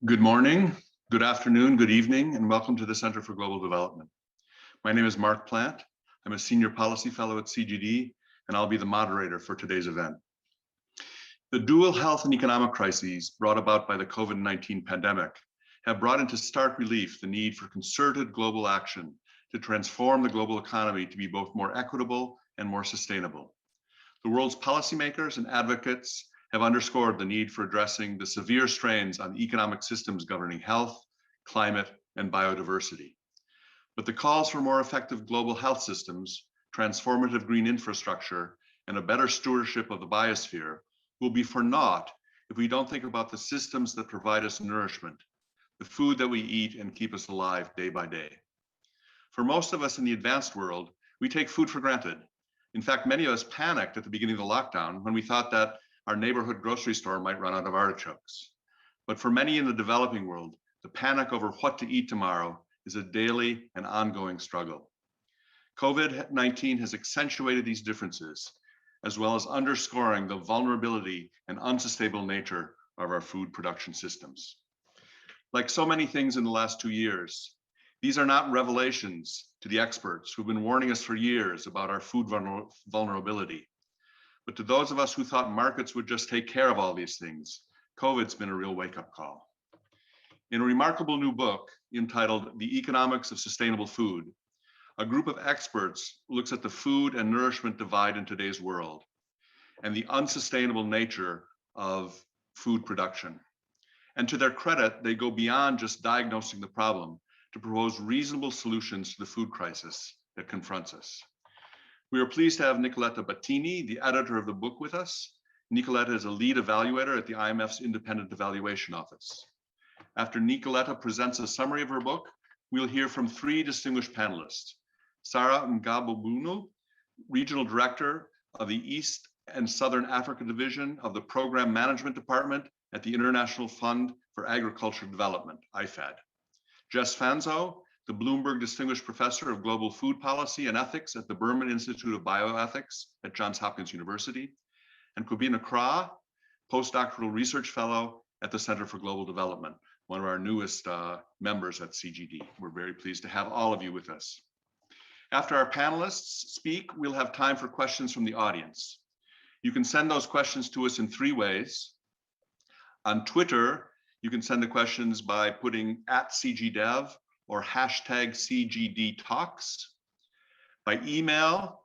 Good morning, good afternoon, good evening, and welcome to the Center for Global Development. My name is Mark Plant. I'm a Senior Policy Fellow at CGD, and I'll be the moderator for today's event. The dual health and economic crises brought about by the COVID-19 pandemic have brought into stark relief the need for concerted global action to transform the global economy to be both more equitable and more sustainable. The world's policymakers and advocates have underscored the need for addressing the severe strains on economic systems governing health, climate, and biodiversity. But the calls for more effective global health systems, transformative green infrastructure, and a better stewardship of the biosphere will be for naught if we don't think about the systems that provide us nourishment, the food that we eat and keep us alive day by day. For most of us in the advanced world, we take food for granted. In fact, many of us panicked at the beginning of the lockdown when we thought that our neighborhood grocery store might run out of artichokes. But for many in the developing world, the panic over what to eat tomorrow is a daily and ongoing struggle. COVID-19 has accentuated these differences, as well as underscoring the vulnerability and unsustainable nature of our food production systems. Like so many things in the last 2 years, these are not revelations to the experts who've been warning us for years about our food vulnerability. But to those of us who thought markets would just take care of all these things, COVID's been a real wake-up call. In a remarkable new book entitled The Economics of Sustainable Food, a group of experts looks at the food and nourishment divide in today's world and the unsustainable nature of food production. And to their credit, they go beyond just diagnosing the problem to propose reasonable solutions to the food crisis that confronts us. We are pleased to have Nicoletta Batini, the editor of the book, with us. Nicoletta is a lead evaluator at the IMF's Independent Evaluation Office. After Nicoletta presents a summary of her book, we'll hear from 3 distinguished panelists. Sarah Ngabobunu, Regional Director of the East and Southern Africa Division of the Program Management Department at the International Fund for Agricultural Development, IFAD. Jess Fanzo, the Bloomberg Distinguished Professor of Global Food Policy and Ethics at the Berman Institute of Bioethics at Johns Hopkins University, and Kobina Kra, Postdoctoral Research Fellow at the Center for Global Development, one of our newest members at CGD. We're very pleased to have all of you with us. After our panelists speak, we'll have time for questions from the audience. You can send those questions to us in 3 ways. On Twitter, you can send the questions by putting @CGDev or #CGDTalks. By email,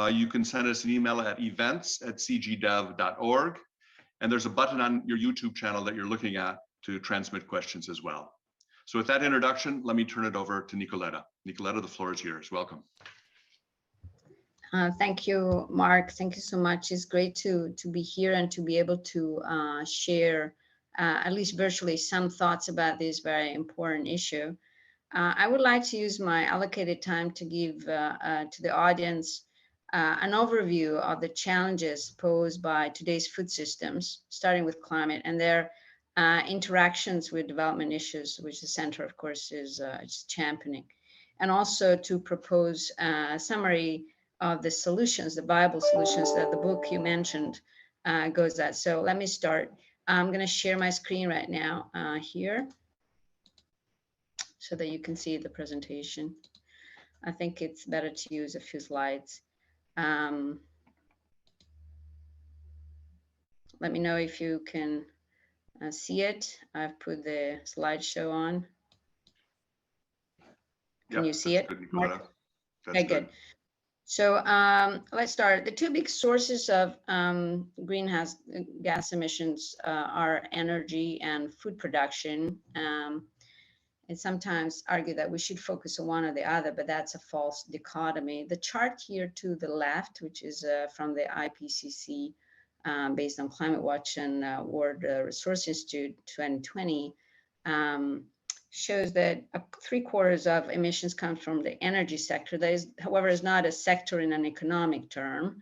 you can send us an email at events@cgdev.org. And there's a button on your YouTube channel that you're looking at to transmit questions as well. So with that introduction, let me turn it over to Nicoletta. Nicoletta, the floor is yours. Welcome. Thank you, Mark. Thank you so much. It's great to be here and to be able to share, at least virtually, some thoughts about this very important issue. I would like to use my allocated time to give to the audience an overview of the challenges posed by today's food systems, starting with climate and their interactions with development issues, which the center, of course, is championing, and also to propose a summary of the solutions, the viable solutions that the book you mentioned goes at. So let me start. I'm going to share my screen right now here, so that you can see the presentation. I think it's better to use a few slides. Let me know if you can see it. I've put the slideshow on. Can you see it? Okay, good. So let's start. The 2 big sources of greenhouse gas emissions are energy and food production. And sometimes argue that we should focus on one or the other, but that's a false dichotomy. The chart here to the left, which is from the IPCC, based on Climate Watch and World Resource Institute 2020, shows that 3/4 of emissions come from the energy sector. That is, however, is not a sector in an economic term.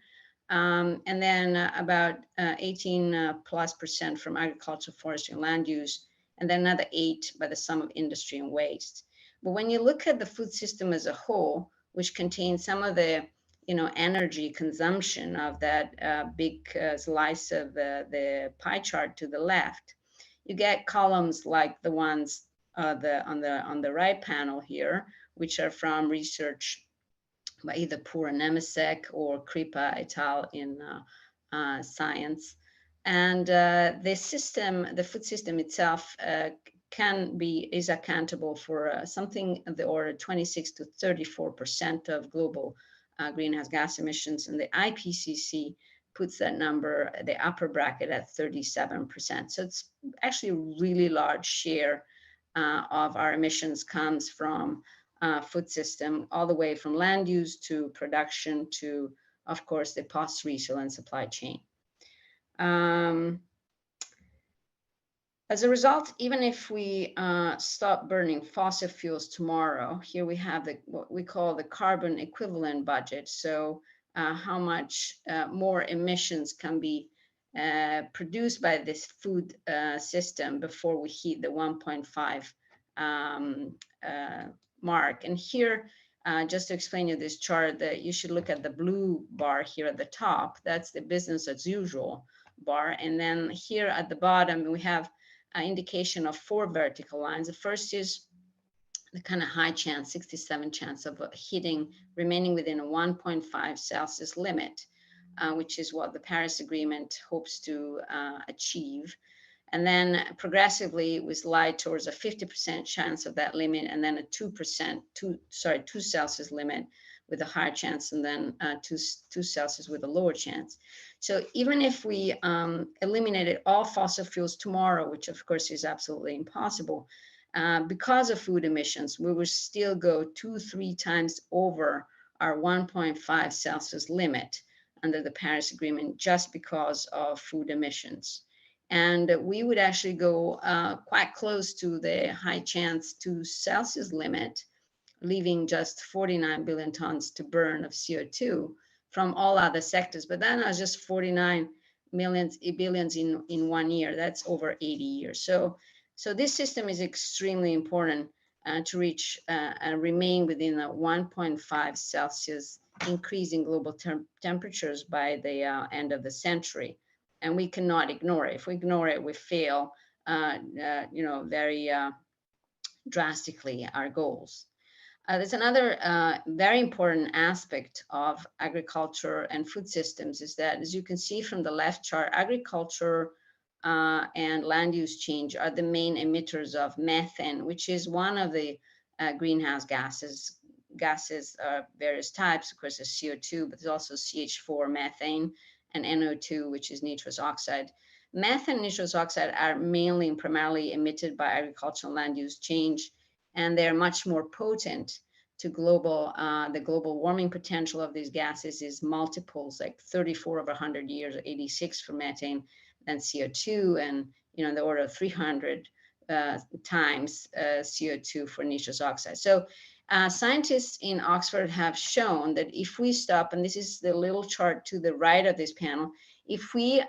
And then about 18+% from agriculture, forestry, and land use, and then another 8 by the sum of industry and waste. But when you look at the food system as a whole, which contains some of the energy consumption of that big slice of the pie chart to the left, you get columns like the ones on the right panel here, which are from research by either Poor and Nemesek or Kripa et al. In Science. And the food system itself is accountable for something of the order 26 to 34% of global greenhouse gas emissions, and the IPCC puts that number, the upper bracket, at 37%. So it's actually a really large share of our emissions comes from food system, all the way from land use to production to, of course, the post-resale and supply chain. As a result, even if we stop burning fossil fuels tomorrow, here we have what we call the carbon equivalent budget. So how much more emissions can be produced by this food system before we hit the 1.5 mark. And here, just to explain you this chart, that you should look at the blue bar here at the top. That's the business as usual bar. And then here at the bottom, we have an indication of 4 vertical lines. The first is the kind of high chance, 67 chance of remaining within a 1.5 Celsius limit, which is what the Paris Agreement hopes to achieve. And then progressively it was slide towards a 50% chance of that limit, and then a 2 Celsius limit with a higher chance, and then 2 Celsius with a lower chance. So even if we eliminated all fossil fuels tomorrow, which of course is absolutely impossible, because of food emissions, we would still go 2-3 times over our 1.5 Celsius limit under the Paris Agreement, just because of food emissions. And we would actually go quite close to the high chance 2 Celsius limit, leaving just 49 billion tons to burn of CO2 from all other sectors. But then was just 49 billions in 1 year. That's over 80 years. So this system is extremely important to reach and remain within a 1.5 Celsius increase in global temperatures by the end of the century. And we cannot ignore it. If we ignore it, we fail, very drastically our goals. There's another very important aspect of agriculture and food systems, is that, as you can see from the left chart, agriculture and land use change are the main emitters of methane, which is one of the greenhouse gases. Gases are various types, of course, there's CO2, but there's also CH4, methane, and NO2, which is nitrous oxide. Methane and nitrous oxide are mainly and primarily emitted by agricultural land use change, and they're much more potent to the global warming potential of these gases is multiples, like 34 over 100 years, 86 for methane, than CO2, and in the order of 300 times CO2 for nitrous oxide. So scientists in Oxford have shown that if we stop, and this is the little chart to the right of this panel, if we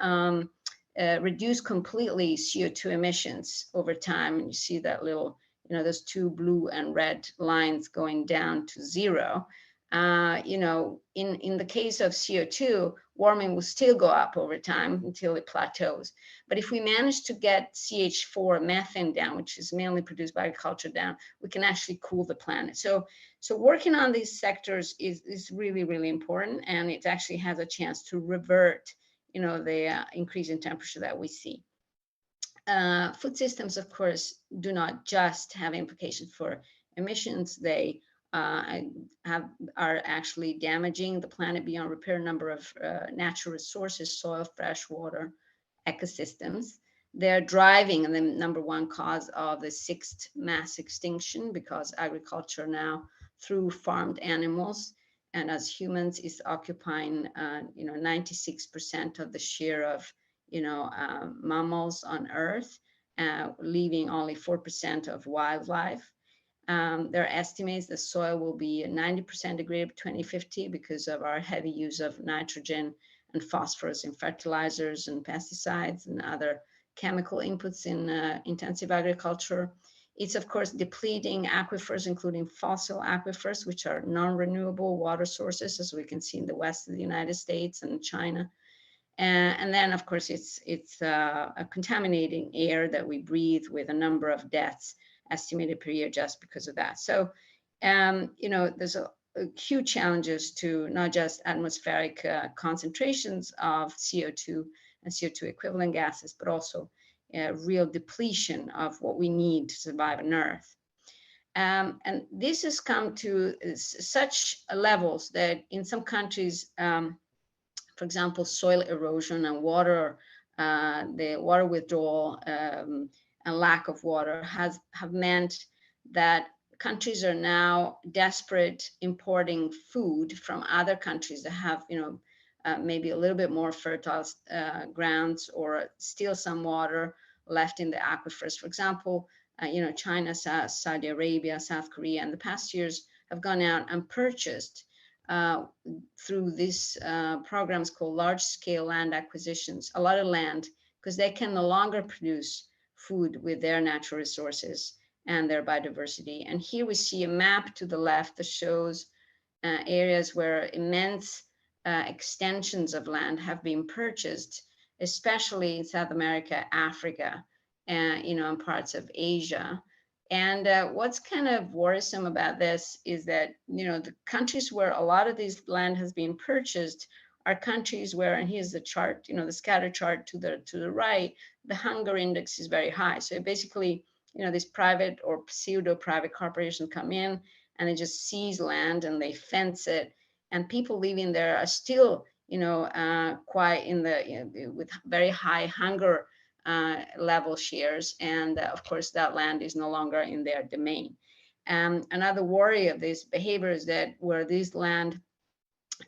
reduce completely CO2 emissions over time, and you see that little, those 2 blue and red lines going down to 0, in the case of CO2, warming will still go up over time until it plateaus. But if we manage to get CH4, methane, down, which is mainly produced by agriculture, down, we can actually cool the planet. So working on these sectors is really, really important, and it actually has a chance to revert, the increase in temperature that we see. Food systems, of course, do not just have implications for emissions. They are actually damaging the planet beyond repair. A number of natural resources, soil, fresh water, ecosystems. They're driving the number 1 cause of the 6th mass extinction, because agriculture now, through farmed animals and as humans, is occupying 96% of the share of mammals on Earth, leaving only 4% of wildlife. There are estimates the soil will be 90% degraded by 2050 because of our heavy use of nitrogen and phosphorus in fertilizers and pesticides and other chemical inputs in intensive agriculture. It's, of course, depleting aquifers, including fossil aquifers, which are non-renewable water sources, as we can see in the west of the United States and China. And then, of course, it's a contaminating air that we breathe, with a number of deaths estimated per year just because of that. So, there's a huge challenges to not just atmospheric concentrations of CO2 and CO2 equivalent gases, but also real depletion of what we need to survive on Earth. And this has come to such levels that in some countries, for example, soil erosion and water, the water withdrawal and lack of water have meant that countries are now desperate importing food from other countries that have, maybe a little bit more fertile grounds, or still some water left in the aquifers. For example, China, Saudi Arabia, South Korea, in the past years have gone out and purchased through these programs called large-scale land acquisitions, a lot of land, because they can no longer produce food with their natural resources and their biodiversity. And here we see a map to the left that shows areas where immense extensions of land have been purchased, especially in South America, Africa, and parts of Asia. And what's kind of worrisome about this is that, the countries where a lot of this land has been purchased are countries where, and here's the chart, the scatter chart to the right, the hunger index is very high. So basically, these private or pseudo-private corporations come in and they just seize land and they fence it. And people living there are still, quite with very high hunger level shares, and of course that land is no longer in their domain. Another worry of this behavior is that where this land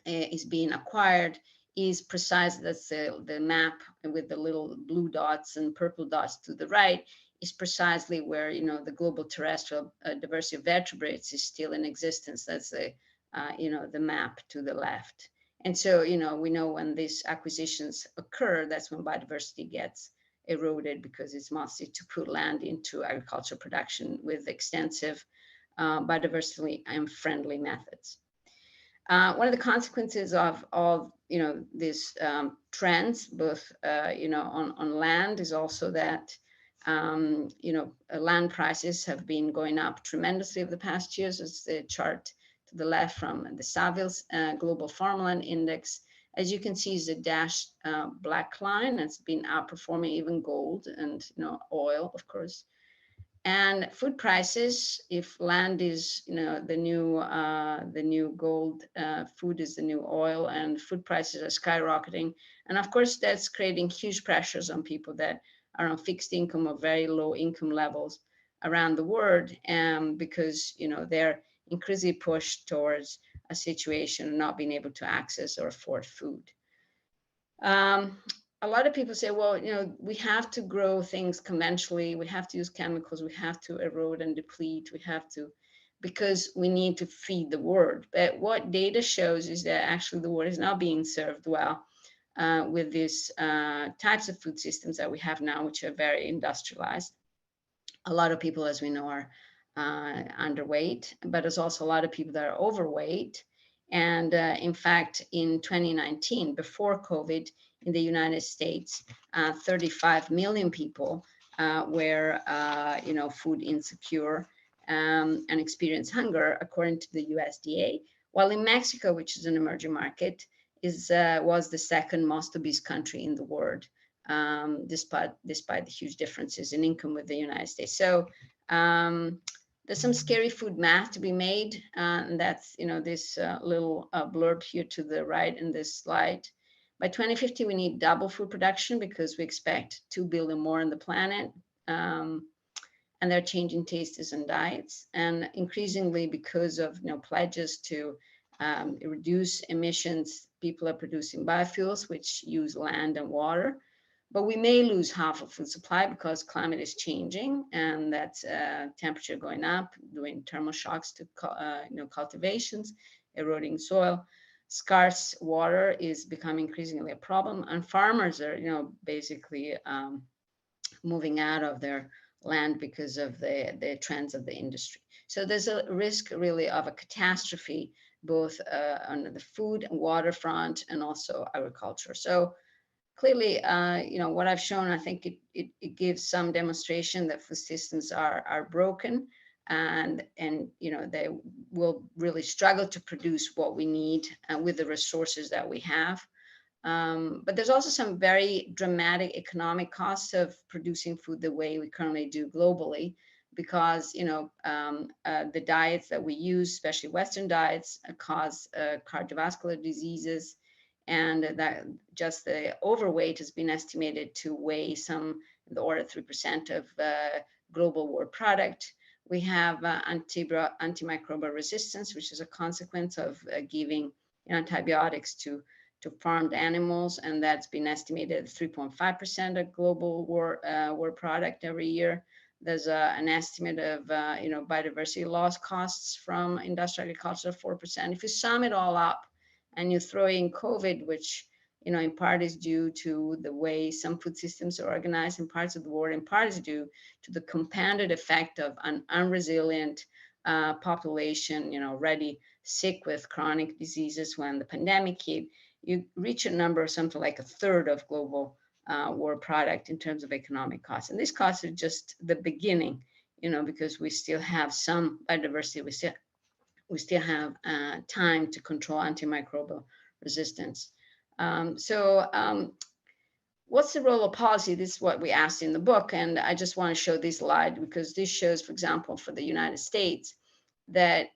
is being acquired is precisely, that's the map with the little blue dots and purple dots to the right, is precisely where the global terrestrial diversity of vertebrates is still in existence. That's the map to the left. And so we know when these acquisitions occur, that's when biodiversity gets eroded, because it's mostly to put land into agricultural production with extensive biodiversity and friendly methods. One of the consequences of all these trends, both on land, is also that land prices have been going up tremendously over the past years. It's the chart to the left from the Savills Global Farmland Index. As you can see, is a dashed black line. It's been outperforming even gold and oil, of course. And food prices, if land is the new gold, food is the new oil, and food prices are skyrocketing. And of course, that's creating huge pressures on people that are on fixed income or very low income levels around the world, because they're increasingly pushed towards a situation of not being able to access or afford food. A lot of people say, well, we have to grow things conventionally, we have to use chemicals, we have to erode and deplete, we have to, because we need to feed the world. But what data shows is that actually the world is not being served well with these types of food systems that we have now, which are very industrialized. A lot of people, as we know, are underweight, but there's also a lot of people that are overweight. And in fact, in 2019, before COVID, in the United States, 35 million people were, food insecure and experienced hunger, according to the USDA. While in Mexico, which is an emerging market, was the second most obese country in the world, despite the huge differences in income with the United States. So there's some scary food math to be made, and that's this little blurb here to the right in this slide. By 2050, we need double food production because we expect 2 billion more on the planet, and they're changing tastes and diets. And increasingly, because of pledges to reduce emissions, people are producing biofuels, which use land and water. But we may lose half of food supply because climate is changing, and that's temperature going up, doing thermal shocks to cultivations, eroding soil. Scarce water is becoming increasingly a problem, and farmers are, basically moving out of their land because of the trends of the industry. So there's a risk really of a catastrophe, both on the food and water front, and also agriculture. So clearly, what I've shown, I think it gives some demonstration that food systems are broken, and they will really struggle to produce what we need with the resources that we have. But there's also some very dramatic economic costs of producing food the way we currently do globally, because the diets that we use, especially Western diets, cause cardiovascular diseases, and that just the overweight has been estimated to weigh some in the order of 3% of global world product. We have antimicrobial resistance, which is a consequence of giving antibiotics to farmed animals, and that's been estimated at 3.5% of global world product every year. There's an estimate of biodiversity loss costs from industrial agriculture of 4%. If you sum it all up and you throw in COVID, which in part is due to the way some food systems are organized in parts of the world, in part is due to the compounded effect of an unresilient population, already sick with chronic diseases when the pandemic hit, you reach a number of something like a third of global world product in terms of economic costs. And these costs are just the beginning, because we still have some biodiversity, we still have time to control antimicrobial resistance. What's the role of policy? This is what we asked in the book, and I just want to show this slide because this shows, for example, for the United States, that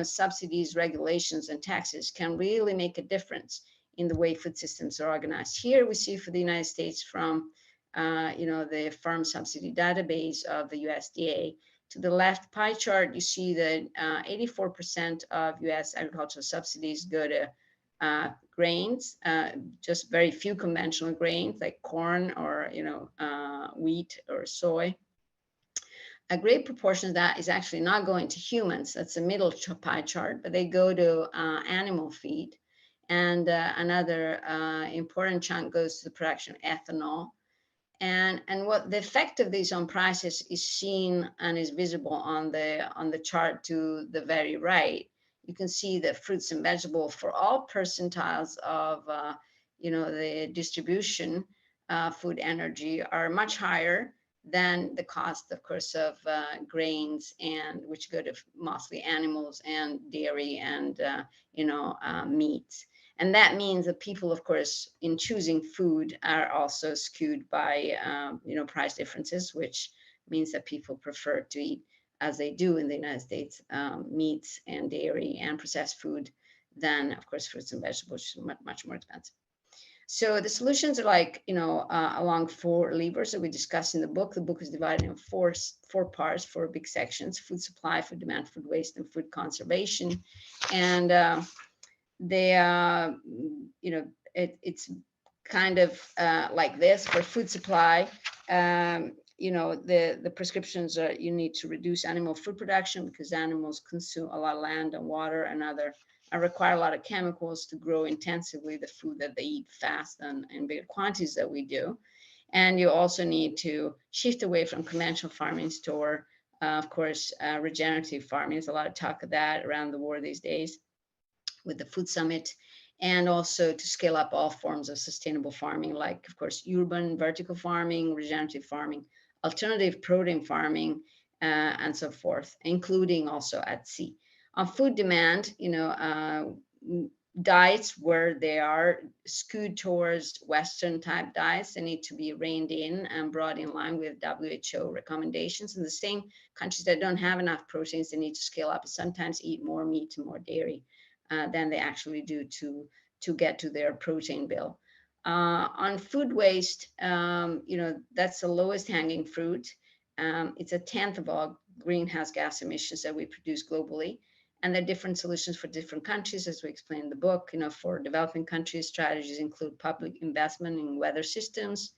subsidies, regulations, and taxes can really make a difference in the way food systems are organized. Here we see for the United States from the farm subsidy database of the USDA. To the left pie chart, you see that 84% of US agricultural subsidies go to grains, just very few conventional grains like corn or wheat or soy. A great proportion of that is actually not going to humans. That's the middle pie chart, but they go to animal feed. And another important chunk goes to the production of ethanol. And what the effect of these on prices is seen and is visible on the chart to the very right. You can see that fruits and vegetables for all percentiles of the distribution food energy are much higher than the cost, of course, of grains, and which go to mostly animals and dairy and meats. And that means that people, of course, in choosing food are also skewed by price differences, which means that people prefer to eat, as they do in the United States, meats and dairy and processed food than, of course, fruits and vegetables, which are much more expensive. So the solutions are like, along 4 levers that we discuss in the book. The book is divided in four parts, 4 big sections: food supply, food demand, food waste, and food conservation. And it's kind of like this. For food supply, the prescriptions are you need to reduce animal food production because animals consume a lot of land and water and require a lot of chemicals to grow intensively the food that they eat fast and in bigger quantities that we do. And you also need to shift away from conventional farming toward, of course, regenerative farming. There's a lot of talk of that around the world these days with the Food Summit, and also to scale up all forms of sustainable farming, like, of course, urban vertical farming, regenerative farming, alternative protein farming, and so forth, including also at sea. On food demand, diets where they are skewed towards Western type diets, they need to be reined in and brought in line with WHO recommendations. In the same countries that don't have enough proteins, they need to scale up and sometimes eat more meat and more dairy than they actually do to get to their protein bill. On food waste, that's the lowest hanging fruit. It's 1/10 of all greenhouse gas emissions that we produce globally. And there are different solutions for different countries, as we explain in the book. For developing countries, strategies include public investment in weather systems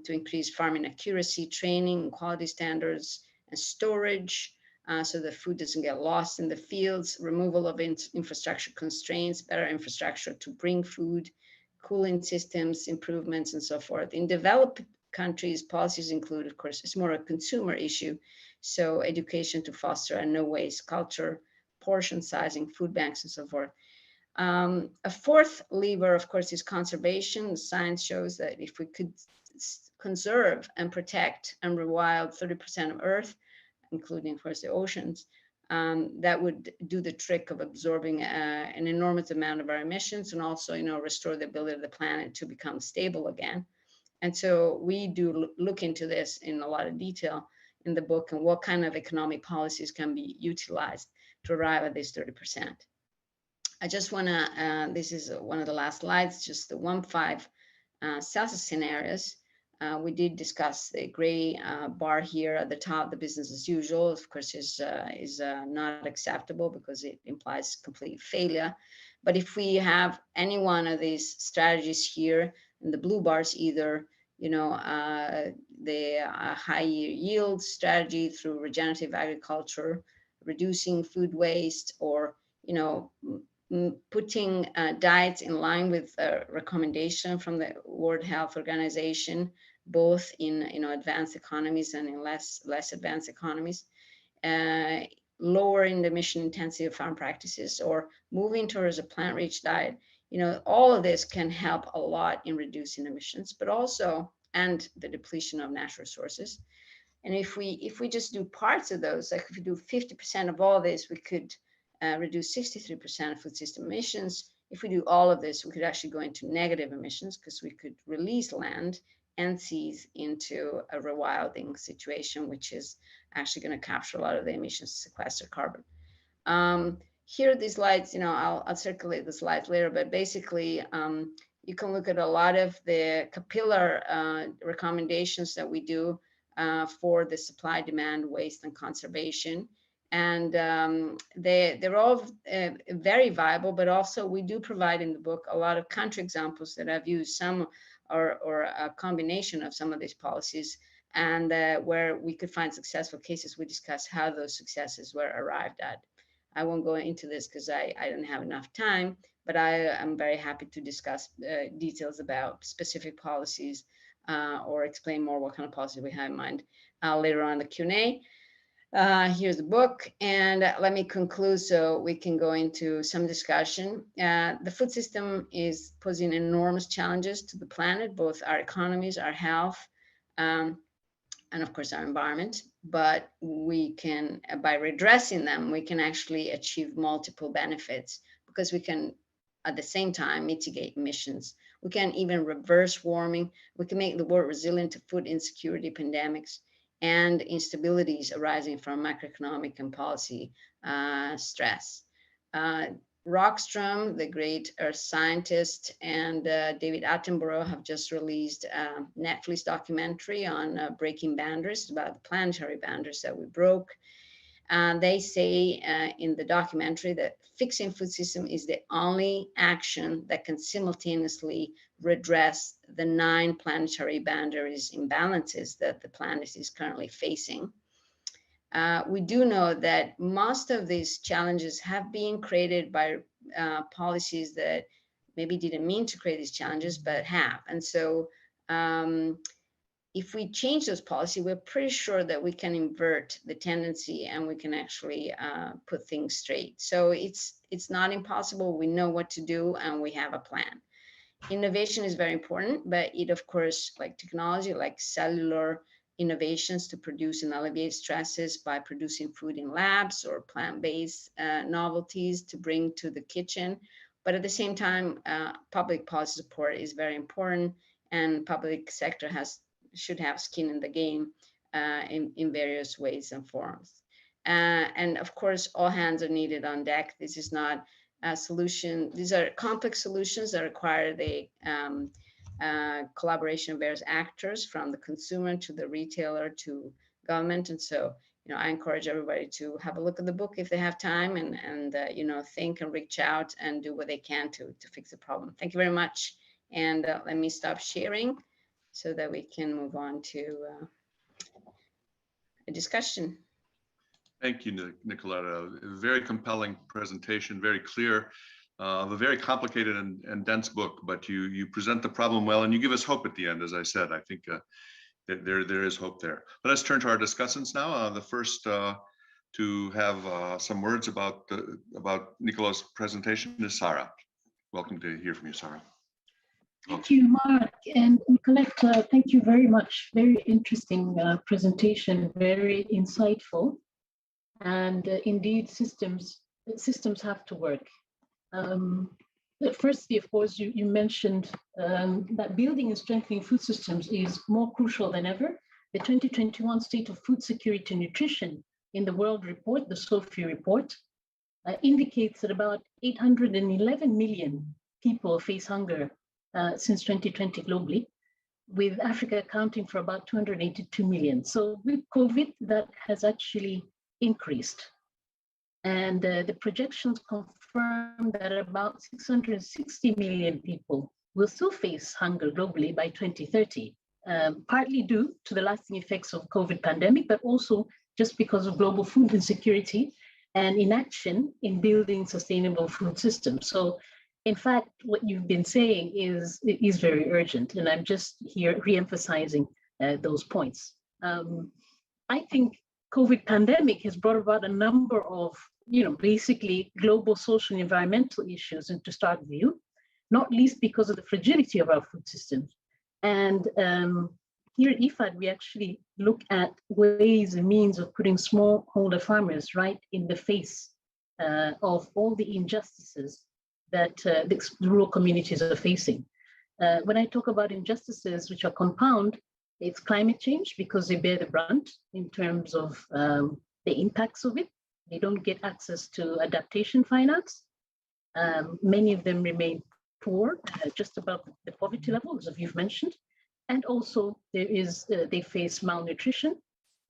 to increase farming accuracy, training, and quality standards, and storage, so the food doesn't get lost in the fields, removal of infrastructure constraints, better infrastructure to bring food, cooling systems, improvements, and so forth. In developed countries, policies include, of course, it's more a consumer issue, so education to foster a no waste culture, portion sizing, food banks, and so forth. A fourth lever, of course, is conservation. Science shows that if we could conserve and protect and rewild 30% of Earth, including, of course, the oceans, that would do the trick of absorbing an enormous amount of our emissions, and also, restore the ability of the planet to become stable again. And so we do look into this in a lot of detail in the book, and what kind of economic policies can be utilized to arrive at this 30%. I just want to, this is one of the last slides, just the 1.5 Celsius scenarios. We did discuss the gray bar here at the top, the business as usual, of course, is not acceptable because it implies complete failure. But if we have any one of these strategies here, in the blue bars, either the high yield strategy through regenerative agriculture, reducing food waste, or putting diets in line with a recommendation from the World Health Organization, both in advanced economies and in less advanced economies, lowering the emission intensity of farm practices, or moving towards a plant-rich diet. All of this can help a lot in reducing emissions, but also and the depletion of natural resources. And if we just do parts of those, like if we do 50% of all this, we could reduce 63% of food system emissions. If we do all of this, we could actually go into negative emissions, because we could release land and seas into a rewilding situation, which is actually going to capture a lot of the emissions, sequester carbon. Here, these slides, I'll circulate the slides later, but basically, you can look at a lot of the capillary recommendations that we do for the supply, demand, waste, and conservation. And they're all very viable, but also we do provide in the book a lot of country examples that I've used, some or a combination of some of these policies, and where we could find successful cases. We discuss how those successes were arrived at. I won't go into this because I don't have enough time, but I am very happy to discuss details about specific policies or explain more what kind of policy we have in mind later on in the Q&A. Here's the book, and let me conclude so we can go into some discussion. The food system is posing enormous challenges to the planet, both our economies, our health, and of course our environment. But we can, by redressing them, we can actually achieve multiple benefits, because we can at the same time mitigate emissions. We can even reverse warming. We can make the world resilient to food insecurity, pandemics, and instabilities arising from macroeconomic and policy stress. Rockstrom, the great earth scientist, and David Attenborough have just released a Netflix documentary on breaking boundaries, about the planetary boundaries that we broke. They say in the documentary that fixing food system is the only action that can simultaneously redress the 9 planetary boundaries imbalances that the planet is currently facing. We do know that most of these challenges have been created by policies that maybe didn't mean to create these challenges, but have. And so if we change those policies, we're pretty sure that we can invert the tendency, and we can actually put things straight. So it's not impossible. We know what to do, and we have a plan. Innovation is very important, but it, of course, like technology, like cellular innovations to produce and alleviate stresses by producing food in labs, or plant-based novelties to bring to the kitchen. But at the same time, public policy support is very important, and public sector should have skin in the game in various ways and forms. And of course, all hands are needed on deck. This is not a solution. These are complex solutions that require the collaboration of various actors, from the consumer to the retailer to government. And so, I encourage everybody to have a look at the book if they have time, and think and reach out and do what they can to fix the problem. Thank you very much. And let me stop sharing so that we can move on to a discussion. Thank you, Nicoletta. A very compelling presentation, very clear, of a very complicated and dense book, but you present the problem well, and you give us hope at the end. As I said, I think that there is hope there. But let's turn to our discussants now. The first to have some words about Nicola's presentation is Sarah. Welcome to hear from you, Sarah. Thank you, Mark, and Nicoletta, thank you very much. Very interesting presentation, very insightful. And indeed, systems have to work. Firstly, of course, you mentioned that building and strengthening food systems is more crucial than ever. The 2021 State of Food Security and Nutrition in the World Report, the SOFI report, indicates that about 811 million people face hunger since 2020 globally, with Africa accounting for about 282 million. So with COVID, that has actually increased. And the projections confirm that about 660 million people will still face hunger globally by 2030, partly due to the lasting effects of COVID pandemic, but also just because of global food insecurity and inaction in building sustainable food systems. So in fact, what you've been saying is very urgent, and I'm just here re-emphasizing those points. I think COVID pandemic has brought about a number of, basically global social and environmental issues into stark view, not least because of the fragility of our food systems. And here at IFAD, we actually look at ways and means of putting smallholder farmers right in the face of all the injustices that the rural communities are facing. When I talk about injustices which are compound, it's climate change because they bear the brunt in terms of the impacts of it. They don't get access to adaptation finance. Many of them remain poor, just above the poverty level, as you've mentioned. And also they face malnutrition.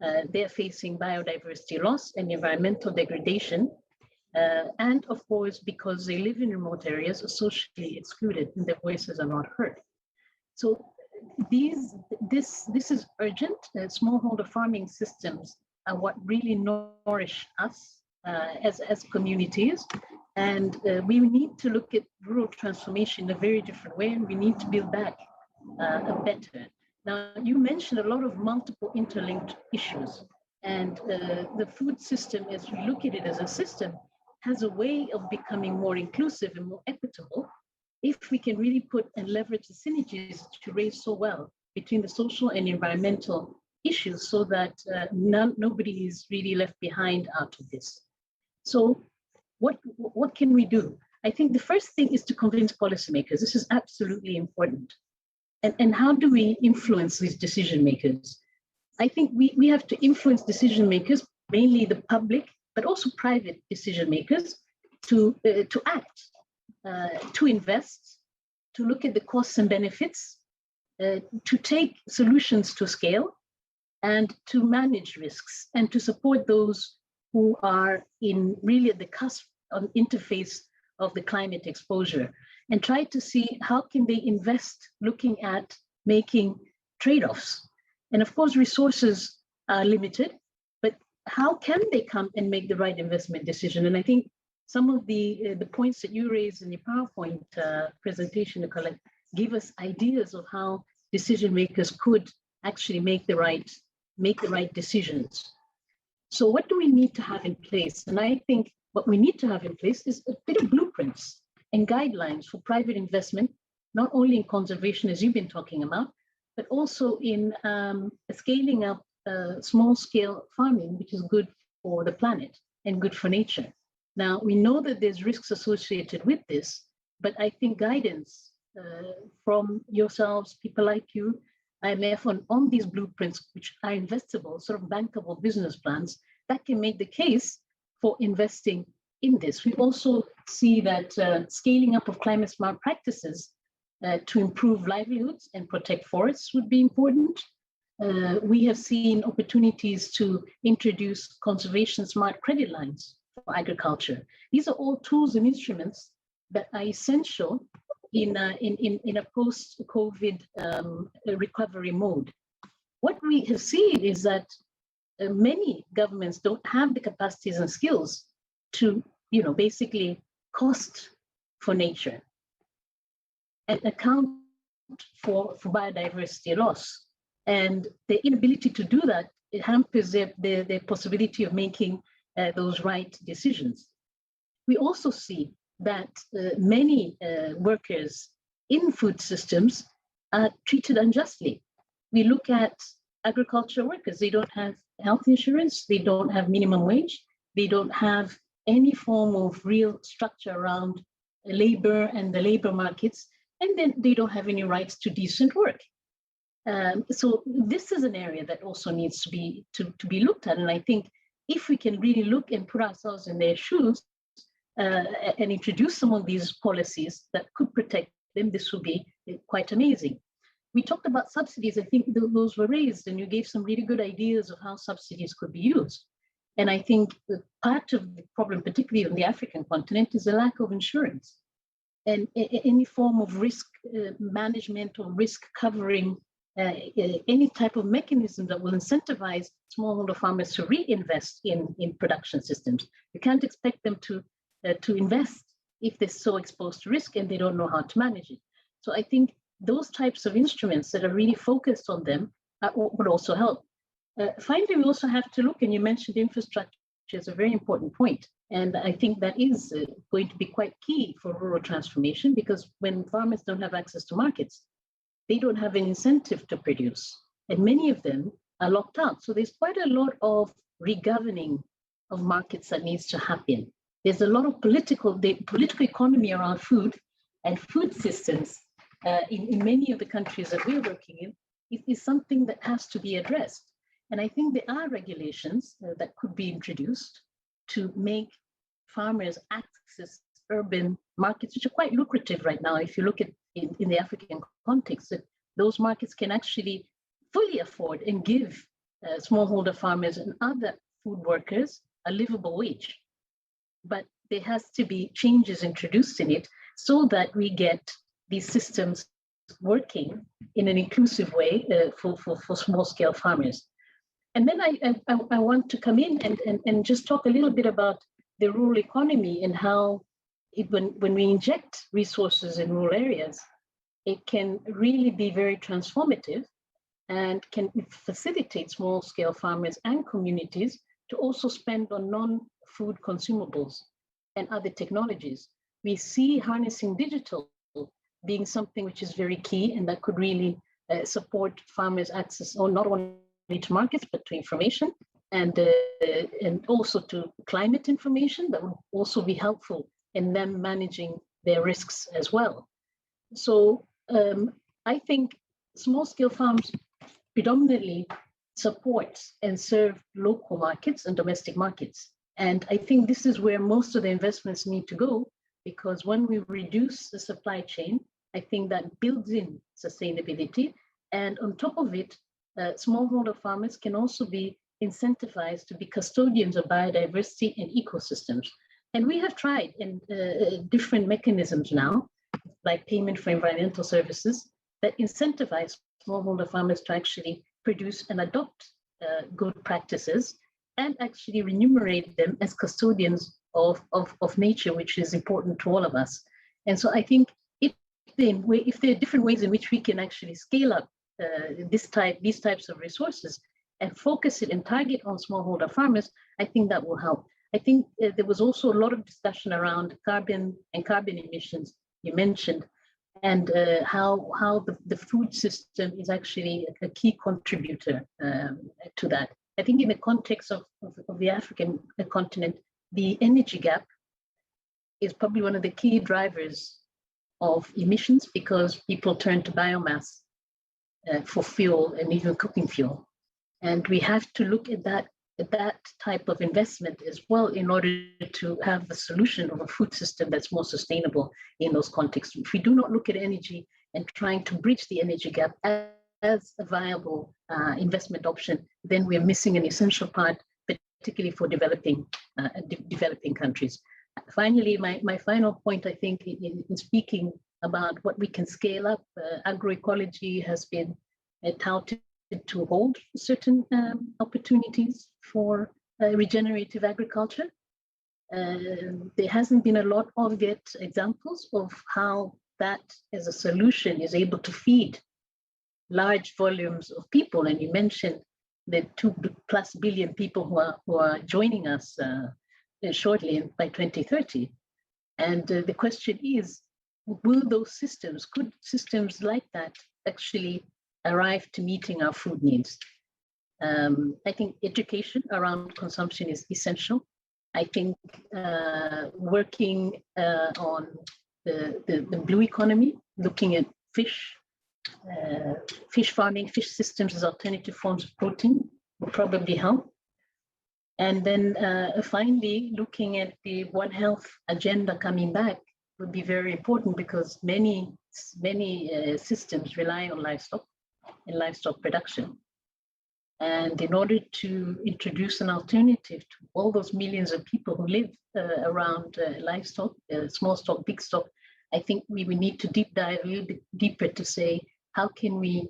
They're facing biodiversity loss and environmental degradation. And of course, because they live in remote areas, are socially excluded and their voices are not heard. So this is urgent. Smallholder farming systems are what really nourish us as communities. And we need to look at rural transformation in a very different way, and we need to build back better. Now, you mentioned a lot of multiple interlinked issues, and the food system, as we look at it as a system, has a way of becoming more inclusive and more equitable if we can really put and leverage the synergies that you raised so well between the social and environmental issues, so that nobody is really left behind out of this. So what can we do? I think the first thing is to convince policymakers. This is absolutely important. And how do we influence these decision makers? I think we have to influence decision makers, mainly the public, but also private decision makers, to act, to invest, to look at the costs and benefits, to take solutions to scale, and to manage risks, and to support those who are really at the cusp of interface of the climate exposure, and try to see how can they invest, looking at making trade-offs. And of course, resources are limited, but how can they come and make the right investment decision? And I think some of the points that you raised in your PowerPoint presentation, Nicolette, give us ideas of how decision makers could actually make the right decisions. So what do we need to have in place? And I think what we need to have in place is a bit of blueprints and guidelines for private investment, not only in conservation, as you've been talking about, but also in scaling up small-scale farming, which is good for the planet and good for nature. Now, we know that there's risks associated with this, but I think guidance from yourselves, people like you, IMF, on these blueprints, which are investable, sort of bankable business plans, that can make the case for investing in this. We also see that scaling up of climate smart practices to improve livelihoods and protect forests would be important. We have seen opportunities to introduce conservation smart credit lines for agriculture. These are all tools and instruments that are essential in a post-COVID recovery mode. What we have seen is that many governments don't have the capacities and skills to, basically cost for nature and account for biodiversity loss. And the inability to do that, it hampers their possibility of making those right decisions. We also see that many workers in food systems are treated unjustly. We look at agriculture workers, they don't have health insurance, they don't have minimum wage, they don't have any form of real structure around labor and the labor markets, and then they don't have any rights to decent work. So this is an area that also needs to be looked at. And I think if we can really look and put ourselves in their shoes and introduce some of these policies that could protect them, this would be quite amazing. We talked about subsidies. I think those were raised, and you gave some really good ideas of how subsidies could be used. And I think part of the problem, particularly on the African continent, is the lack of insurance and any form of risk management or risk covering, any type of mechanism that will incentivize smallholder farmers to reinvest in production systems. You can't expect them to invest if they're so exposed to risk and they don't know how to manage it. So I think those types of instruments that are really focused on them would also help. Finally, we also have to look, and you mentioned infrastructure is a very important point. And I think that is going to be quite key for rural transformation, because when farmers don't have access to markets, they don't have an incentive to produce. And many of them are locked out. So there's quite a lot of regoverning of markets that needs to happen. There's a lot of political economy around food and food systems in many of the countries that we're working in. It is something that has to be addressed. And I think there are regulations that could be introduced to make farmers access urban markets, which are quite lucrative right now. If you look at in the African context, that those markets can actually fully afford and give smallholder farmers and other food workers a livable wage. But there has to be changes introduced in it so that we get these systems working in an inclusive way for small-scale farmers. And then I want to come in and just talk a little bit about the rural economy and how when we inject resources in rural areas, it can really be very transformative and can facilitate small-scale farmers and communities to also spend on non-food consumables and other technologies. We see harnessing digital being something which is very key, and that could really support farmers' access, or not only to markets, but to information and also to climate information that would also be helpful in them managing their risks as well. So I think small-scale farms predominantly support and serve local markets and domestic markets. And I think this is where most of the investments need to go, because when we reduce the supply chain, I think that builds in sustainability. And on top of it, smallholder farmers can also be incentivized to be custodians of biodiversity and ecosystems. And we have tried in different mechanisms now, like payment for environmental services, that incentivize smallholder farmers to actually produce and adopt good practices and actually remunerate them as custodians of nature, which is important to all of us. And so I think if there are different ways in which we can actually scale up these types of resources and focus it and target on smallholder farmers, I think that will help. I think there was also a lot of discussion around carbon and carbon emissions you mentioned, and how the food system is actually a key contributor to that. I think in the context of the African continent, the energy gap is probably one of the key drivers of emissions, because people turn to biomass for fuel and even cooking fuel. And we have to look at that type of investment as well in order to have the solution of a food system that's more sustainable in those contexts. If we do not look at energy and trying to bridge the energy gap as a viable investment option, then we're missing an essential part, particularly for developing countries. Finally, my final point, I think, in speaking about what we can scale up, agroecology has been touted to hold certain opportunities for regenerative agriculture. There hasn't been a lot of yet examples of how that as a solution is able to feed large volumes of people. And you mentioned the 2+ billion people who are joining us shortly by 2030. And the question is, will those systems, could systems like that actually arrive to meeting our food needs? I think education around consumption is essential. I think working on the blue economy, looking at fish farming, fish systems as alternative forms of protein will probably help. And then finally, looking at the One Health agenda coming back would be very important, because many systems rely on livestock and livestock production. And in order to introduce an alternative to all those millions of people who live around livestock, small stock, big stock, I think we need to deep dive a little bit deeper to say, how can we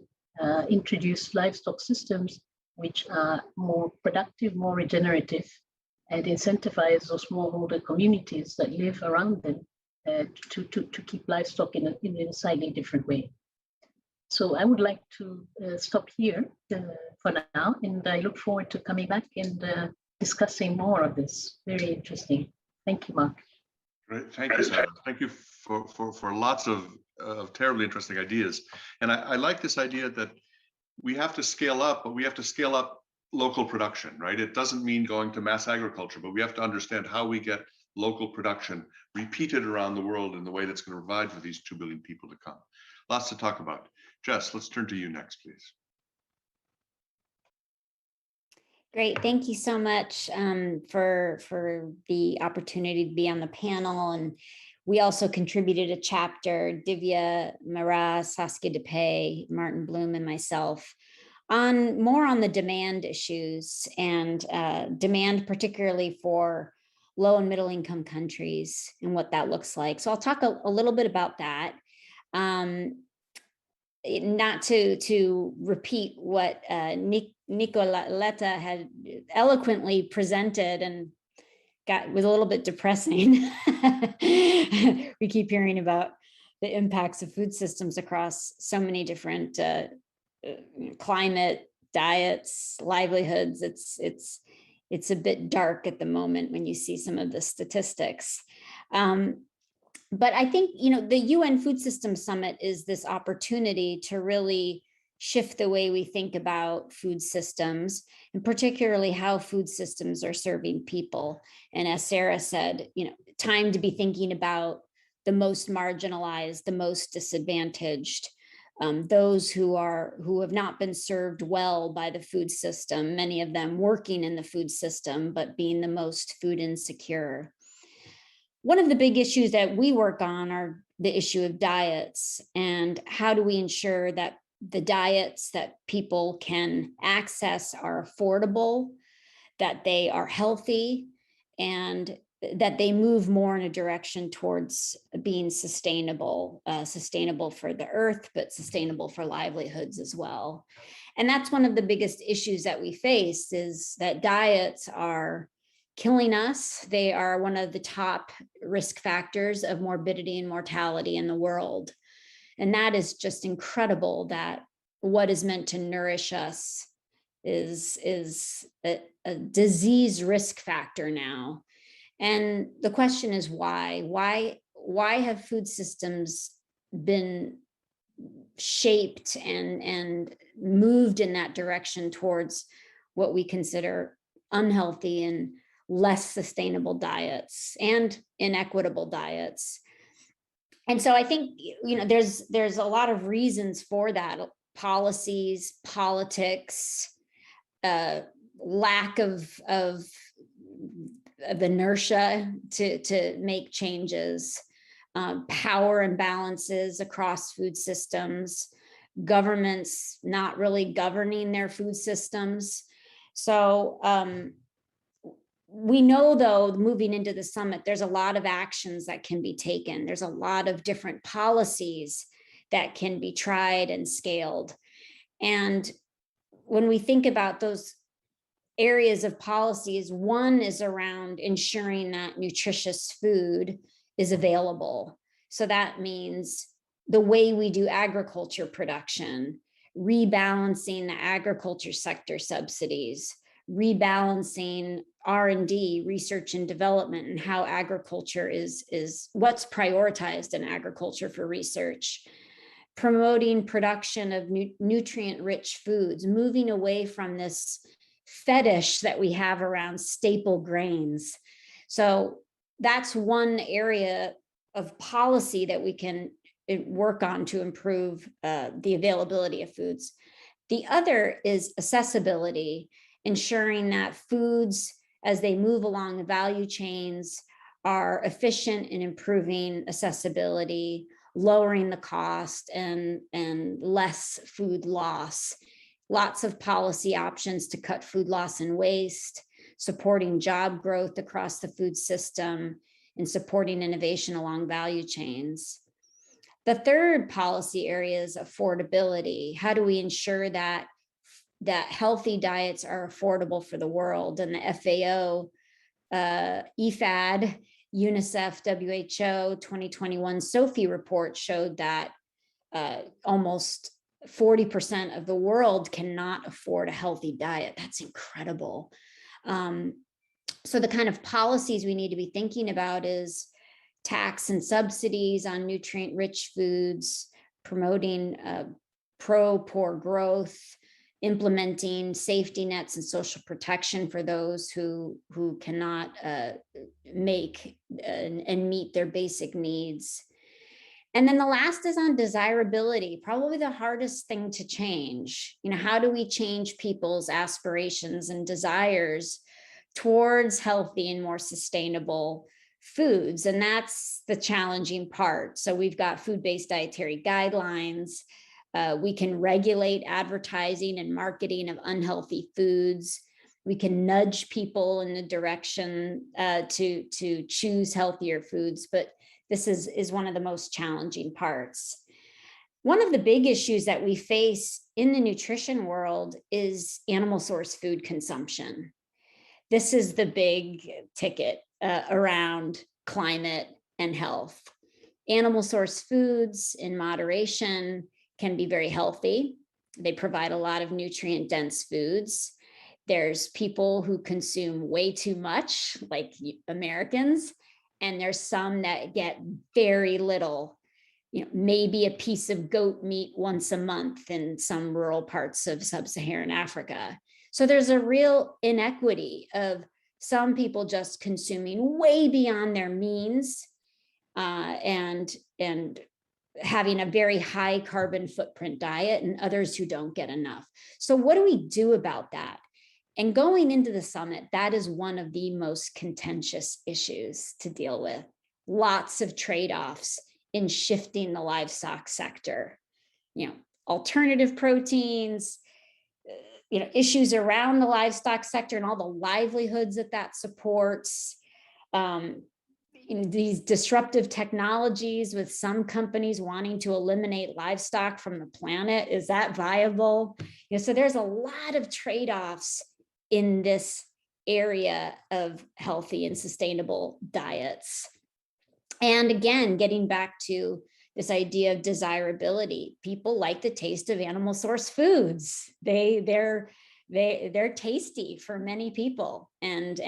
introduce livestock systems which are more productive, more regenerative, and incentivize those smallholder communities that live around them to keep livestock in a slightly different way. So I would like to stop here for now, and I look forward to coming back and discussing more of this. Very interesting. Thank you, Mark. Great, thank you, Sarah. Thank you for lots of terribly interesting ideas. And I like this idea that we have to scale up, but we have to scale up local production, right? It doesn't mean going to mass agriculture, but we have to understand how we get local production repeated around the world in the way that's going to provide for these 2 billion people to come. Lots to talk about. Jess, let's turn to you next, please. Great, thank you so much for the opportunity to be on the panel. And we also contributed a chapter, Divya Mara, Saskia DePay, Martin Bloom, and myself, on more on the demand issues and demand particularly for low and middle income countries and what that looks like. So I'll talk a little bit about that. Not to repeat what Nicoletta had eloquently presented and was a little bit depressing. We keep hearing about the impacts of food systems across so many different climate, diets, livelihoods. It's a bit dark at the moment when you see some of the statistics. But I think, the UN Food Systems Summit is this opportunity to really shift the way we think about food systems, and particularly how food systems are serving people. And as Sarah said, time to be thinking about the most marginalized, the most disadvantaged, those who have not been served well by the food system, many of them working in the food system, but being the most food insecure. One of the big issues that we work on are the issue of diets, and how do we ensure that the diets that people can access are affordable, that they are healthy, and that they move more in a direction towards being sustainable, sustainable for the earth, but sustainable for livelihoods as well. And that's one of the biggest issues that we face, is that diets are killing us. They are one of the top risk factors of morbidity and mortality in the world. And that is just incredible, that what is meant to nourish us is a disease risk factor now. And the question is why? Why have food systems been shaped and moved in that direction towards what we consider unhealthy and less sustainable diets and inequitable diets? And so I think, there's a lot of reasons for that: policies, politics, lack of inertia to make changes, power imbalances across food systems, governments not really governing their food systems. So we know, though, moving into the summit, there's a lot of actions that can be taken. There's a lot of different policies that can be tried and scaled. And when we think about those areas of policies, one is around ensuring that nutritious food is available. So that means the way we do agriculture production, rebalancing the agriculture sector subsidies, rebalancing R&D, research and development, and how agriculture is what's prioritized in agriculture for research, promoting production of nutrient-rich foods, moving away from this fetish that we have around staple grains. So that's one area of policy that we can work on to improve the availability of foods. The other is accessibility, ensuring that foods, as they move along the value chains, are efficient in improving accessibility, lowering the cost, and less food loss. Lots of policy options to cut food loss and waste, supporting job growth across the food system, and supporting innovation along value chains. The third policy area is affordability. How do we ensure that healthy diets are affordable for the world? And the FAO, IFAD, UNICEF, WHO 2021 SOFI report showed that almost 40% of the world cannot afford a healthy diet. That's incredible. So the kind of policies we need to be thinking about is tax and subsidies on nutrient-rich foods, promoting pro-poor growth, implementing safety nets and social protection for those who cannot make and meet their basic needs. And then the last is on desirability, probably the hardest thing to change. You know, how do we change people's aspirations and desires towards healthy and more sustainable foods? And that's the challenging part. So we've got food-based dietary guidelines. We can regulate advertising and marketing of unhealthy foods. We can nudge people in the direction to choose healthier foods, but this is one of the most challenging parts. One of the big issues that we face in the nutrition world is animal source food consumption. This is the big ticket around climate and health. Animal source foods in moderation can be very healthy. They provide a lot of nutrient dense foods. There's people who consume way too much, like Americans, and there's some that get very little, you know, maybe a piece of goat meat once a month in some rural parts of sub-Saharan Africa. So there's a real inequity of some people just consuming way beyond their means and having a very high carbon footprint diet, and others who don't get enough. So what do we do about that? And going into the summit, that is one of the most contentious issues to deal with. Lots of trade-offs in shifting the livestock sector. You know, alternative proteins, you know, issues around the livestock sector and all the livelihoods that supports. You know, these disruptive technologies with some companies wanting to eliminate livestock from the planet. Is that viable? You know, so there's a lot of trade-offs in this area of healthy and sustainable diets. And again, getting back to this idea of desirability, people like the taste of animal source foods. They're tasty for many people, and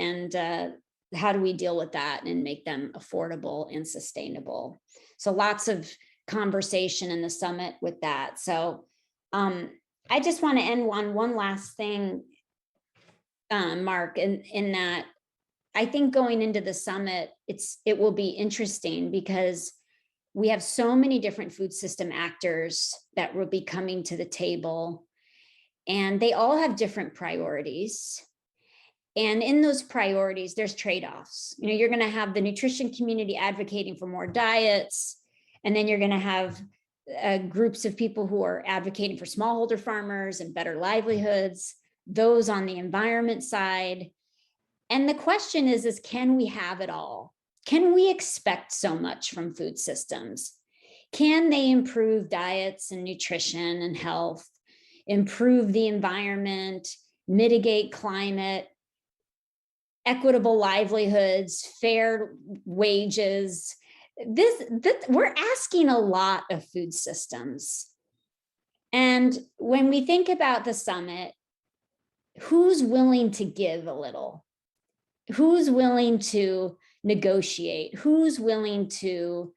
how do we deal with that and make them affordable and sustainable? So lots of conversation in the summit with that. So I just want to end on one last thing, Mark, in that I think going into the summit, it will be interesting because we have so many different food system actors that will be coming to the table, and they all have different priorities. And in those priorities, there's trade-offs. You know, you're going to have the nutrition community advocating for more diets, and then you're going to have groups of people who are advocating for smallholder farmers and better livelihoods, those on the environment side. And the question is can we have it all? Can we expect so much from food systems? Can they improve diets and nutrition and health, improve the environment, mitigate climate, equitable livelihoods, fair wages? We're asking a lot of food systems. And when we think about the summit, who's willing to give a little? Who's willing to negotiate? Who's willing to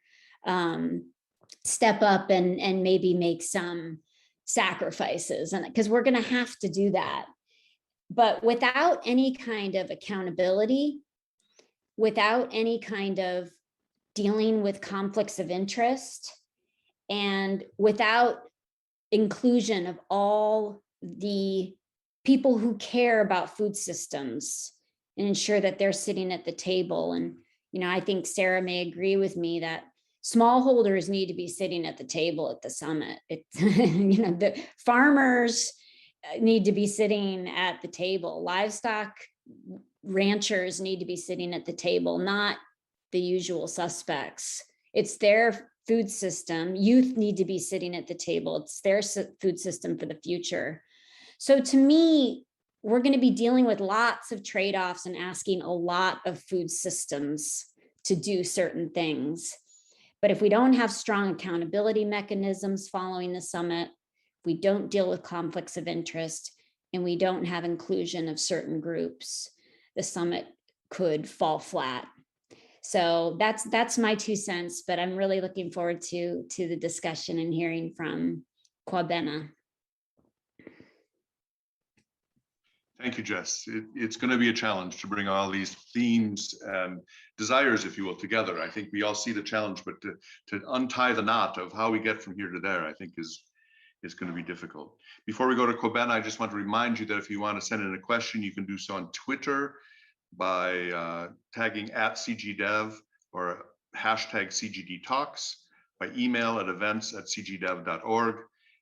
step up and maybe make some sacrifices? And because we're going to have to do that. But without any kind of accountability, without any kind of dealing with conflicts of interest, and without inclusion of all the people who care about food systems and ensure that they're sitting at the table. And, you know, I think Sarah may agree with me that smallholders need to be sitting at the table at the summit. You know, the farmers need to be sitting at the table. Livestock ranchers need to be sitting at the table, not the usual suspects. It's their food system. Youth need to be sitting at the table. It's their food system for the future. So to me, we're going to be dealing with lots of trade-offs and asking a lot of food systems to do certain things. But if we don't have strong accountability mechanisms following the summit, we don't deal with conflicts of interest, and we don't have inclusion of certain groups, the summit could fall flat. So that's my 2 cents, but I'm really looking forward to the discussion and hearing from Kwabena. Thank you, Jess. It's going to be a challenge to bring all these themes and desires, if you will, together. I think we all see the challenge, but to untie the knot of how we get from here to there, I think is going to be difficult. Before we go to Kwabena, I just want to remind you that if you want to send in a question, you can do so on Twitter by tagging @CGDev or hashtag CGD Talks, by email at events@cgdev.org,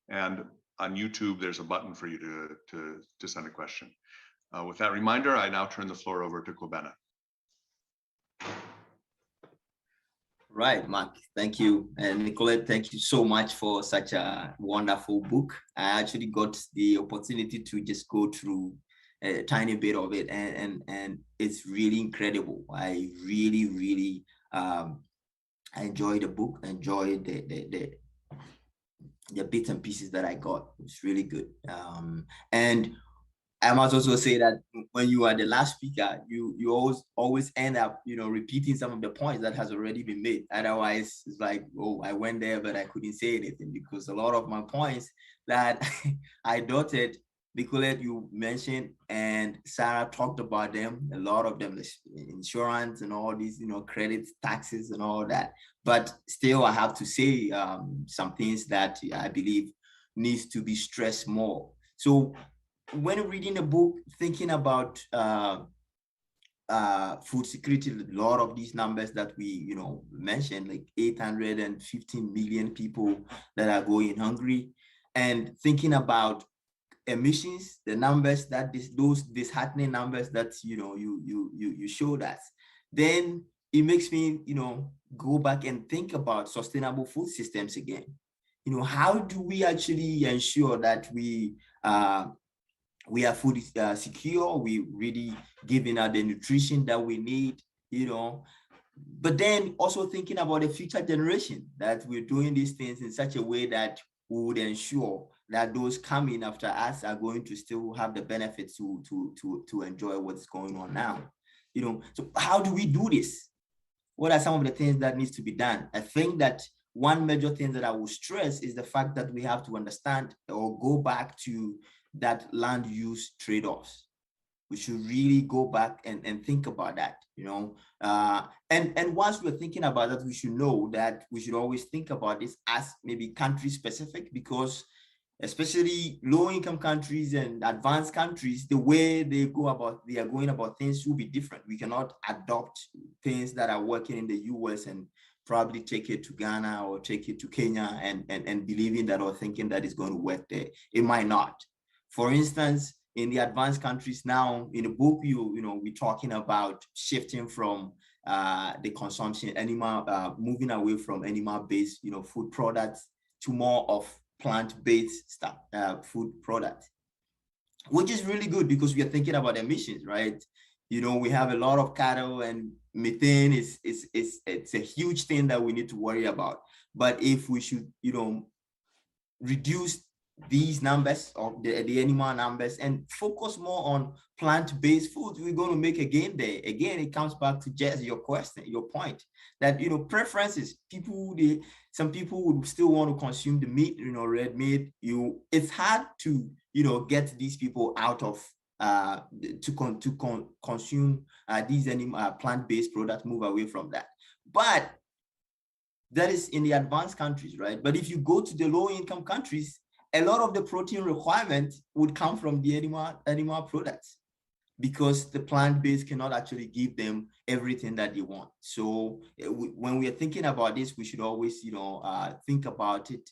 and on YouTube, there's a button for you to send a question. With that reminder, I now turn the floor over to Kwabena. Right, Mark, thank you. And Nicolette, thank you so much for such a wonderful book. I actually got the opportunity to just go through a tiny bit of it, and it's really incredible. I really I enjoyed the book, enjoyed the bits and pieces that I got. It's really good. And I must also say that when you are the last speaker, you always end up, you know, repeating some of the points that has already been made. Otherwise, it's like, oh, I went there, but I couldn't say anything, because a lot of my points that I dotted, Nicolette, you mentioned, and Sarah talked about them. A lot of them, insurance and all these, you know, credits, taxes, and all that. But still, I have to say some things that I believe needs to be stressed more. So when reading the book, thinking about food security, a lot of these numbers that we, you know, mentioned, like 815 million people that are going hungry, and thinking about emissions, the numbers that those disheartening numbers that, you know, you showed us, then it makes me, you know, go back and think about sustainable food systems again. You know, how do we actually ensure that we are food secure, we really giving out the nutrition that we need, you know, but then also thinking about the future generation, that we're doing these things in such a way that we would ensure that those coming after us are going to still have the benefits to enjoy what's going on now. You know, so how do we do this? What are some of the things that needs to be done? I think that one major thing that I will stress is the fact that we have to understand or go back to that land use trade-offs. We should really go back and think about that, you know. And once we're thinking about that, we should know that we should always think about this as maybe country specific, because especially low-income countries and advanced countries, the way they are going about things will be different. We cannot adopt things that are working in the US and probably take it to Ghana or take it to Kenya and believing that or thinking that it's going to work there. It might not. For instance, in the advanced countries now, in the book, you know, we're talking about shifting from the consumption moving away from animal-based, you know, food products to more of plant-based stuff, food products, which is really good because we are thinking about emissions, right? You know, we have a lot of cattle, and methane it's a huge thing that we need to worry about. But if we should, you know, reduce these numbers of the animal numbers and focus more on plant-based foods, we're going to make a gain there. Again, it comes back to just your question, your point that, you know, preferences, some people would still want to consume the meat, you know, red meat. It's hard to, you know, get these people out of consume these animal plant-based products, move away from that. But that is in the advanced countries, right? But if you go to the low-income countries, a lot of the protein requirement would come from the animal products, because the plant-based cannot actually give them everything that they want. So when we are thinking about this, we should always, you know, think about it,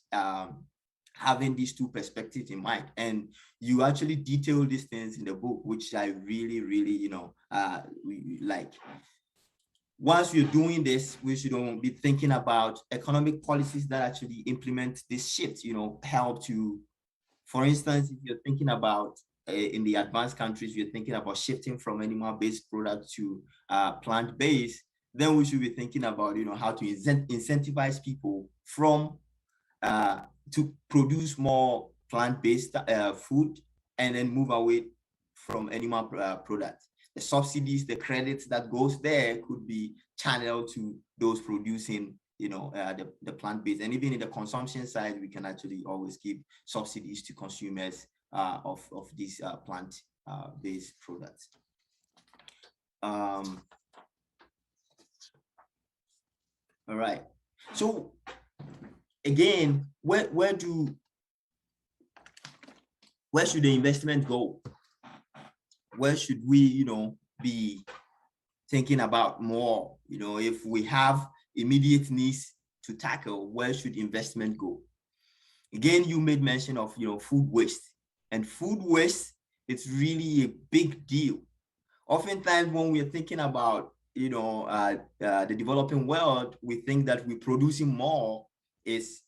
having these two perspectives in mind. And you actually detail these things in the book, which I really, really, you know, like. Once we're doing this, we should be thinking about economic policies that actually implement this shift, you know, help to, for instance, if you're thinking about in the advanced countries, you're thinking about shifting from animal-based products to plant-based, then we should be thinking about, you know, how to incentivize people from to produce more plant-based food and then move away from animal products. The subsidies, the credits that goes there could be channeled to those producing, you know, the plant-based. And even in the consumption side, we can actually always give subsidies to consumers of these plant-based products. All right. So again, where should the investment go? Where should we, you know, be thinking about more? You know, if we have immediate needs to tackle, where should investment go? Again, you made mention of, you know, food waste, and food waste, it's really a big deal. Oftentimes when we're thinking about, you know, the developing world, we think that we're producing more is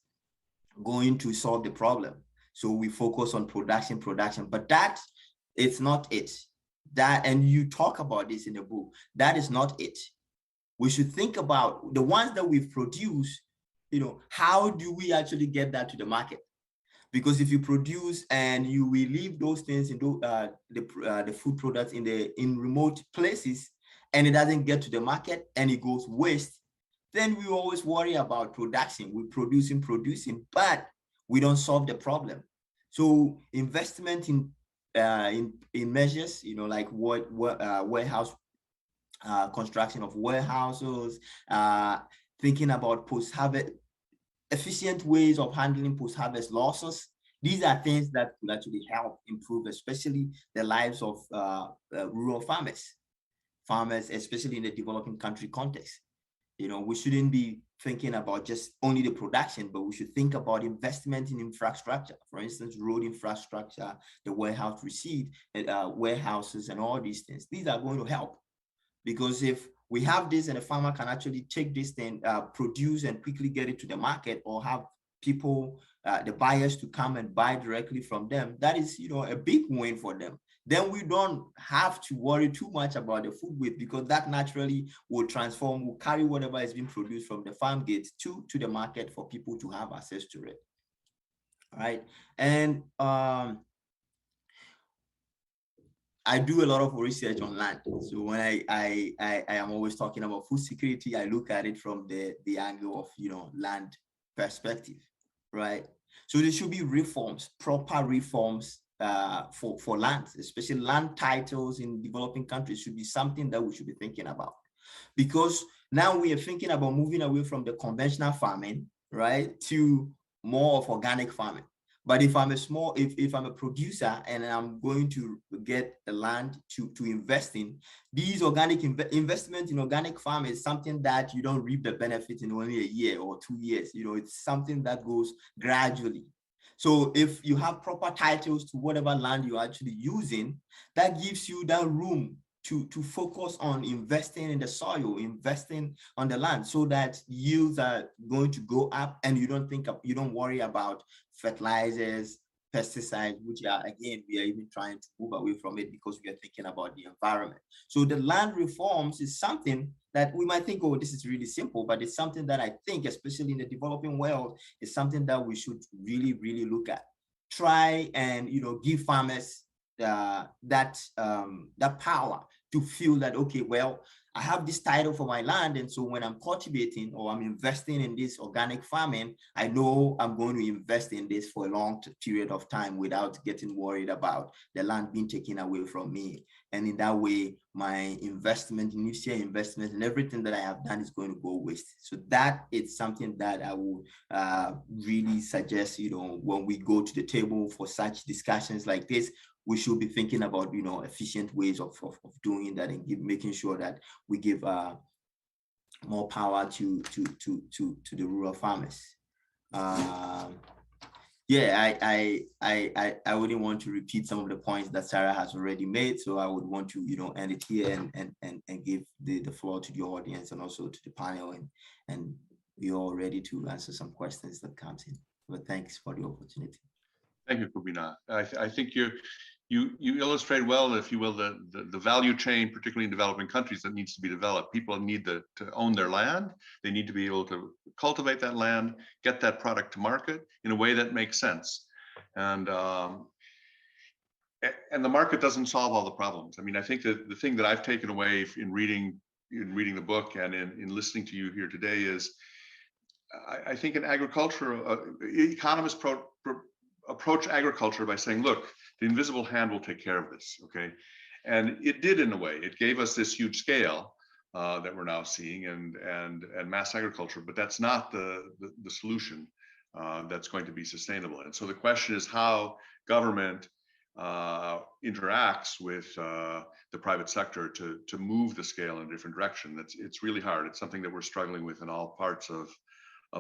going to solve the problem. So we focus on production, but that it's not it. That, and you talk about this in the book, that is not it. We should think about the ones that we've produced, you know, how do we actually get that to the market? Because if you produce and you will leave those things in the food products in remote places, and it doesn't get to the market and it goes waste, then we always worry about production. We're producing, but we don't solve the problem. So investment in measures, you know, like warehouse construction of warehouses, thinking about post-harvest, efficient ways of handling post-harvest losses. These are things that will actually help improve, especially the lives of rural farmers, especially in the developing country context. You know, we shouldn't be thinking about just only the production, but we should think about investment in infrastructure. For instance, road infrastructure, the warehouse receipt, warehouses, and all these things. These are going to help, because if we have this and a farmer can actually take this thing, produce and quickly get it to the market, or have people, the buyers, to come and buy directly from them, that is, you know, a big win for them. Then we don't have to worry too much about the food waste, because that naturally will transform, will carry whatever is being produced from the farm gate to the market for people to have access to it. All right. And I do a lot of research on land. So when I am always talking about food security, I look at it from the angle of, you know, land perspective, right? So there should be reforms, proper reforms for land, especially land titles in developing countries should be something that we should be thinking about, because now we are thinking about moving away from the conventional farming, right, to more of organic farming. But if I'm if I'm a producer and I'm going to get the land to invest in, these organic investment in organic farming is something that you don't reap the benefit in only a year or 2 years. You know, it's something that goes gradually. So if you have proper titles to whatever land you're actually using, that gives you that room to focus on investing in the soil, investing on the land, so that yields are going to go up, and you don't worry about fertilizers, pesticides, which are, again, we are even trying to move away from it because we are thinking about the environment. So the land reforms is something that we might think, oh, this is really simple, but it's something that I think, especially in the developing world, is something that we should really, really look at. try and, give farmers that power to feel that, okay, well, I have this title for my land, and so when I'm cultivating or I'm investing in this organic farming, I know I'm going to invest in this for a long period of time without getting worried about the land being taken away from me. And in that way, my investment, initial investment, and everything that I have done is going to go waste. So that is something that I would really suggest, when we go to the table for such discussions like this, we should be thinking about, efficient ways of doing that and making sure that we give more power to the rural farmers. Yeah, I wouldn't want to repeat some of the points that Sarah has already made, so I would want to end it here and give the floor to the audience and also to the panel, and we're all ready to answer some questions that comes in. But thanks for the opportunity. Thank you, Kubina. I think you illustrate well, if you will, the value chain, particularly in developing countries, that needs to be developed. People need to own their land. They need to be able to cultivate that land, get that product to market in a way that makes sense. And the market doesn't solve all the problems. I mean, I think that the thing that I've taken away in reading the book and in listening to you here today is, I think in agriculture, economists approach agriculture by saying, look, the invisible hand will take care of this, okay? And it did in a way. It gave us this huge scale that we're now seeing and mass agriculture, but that's not the solution that's going to be sustainable. And so the question is how government interacts with the private sector to move the scale in a different direction. It's really hard. It's something that we're struggling with in all parts of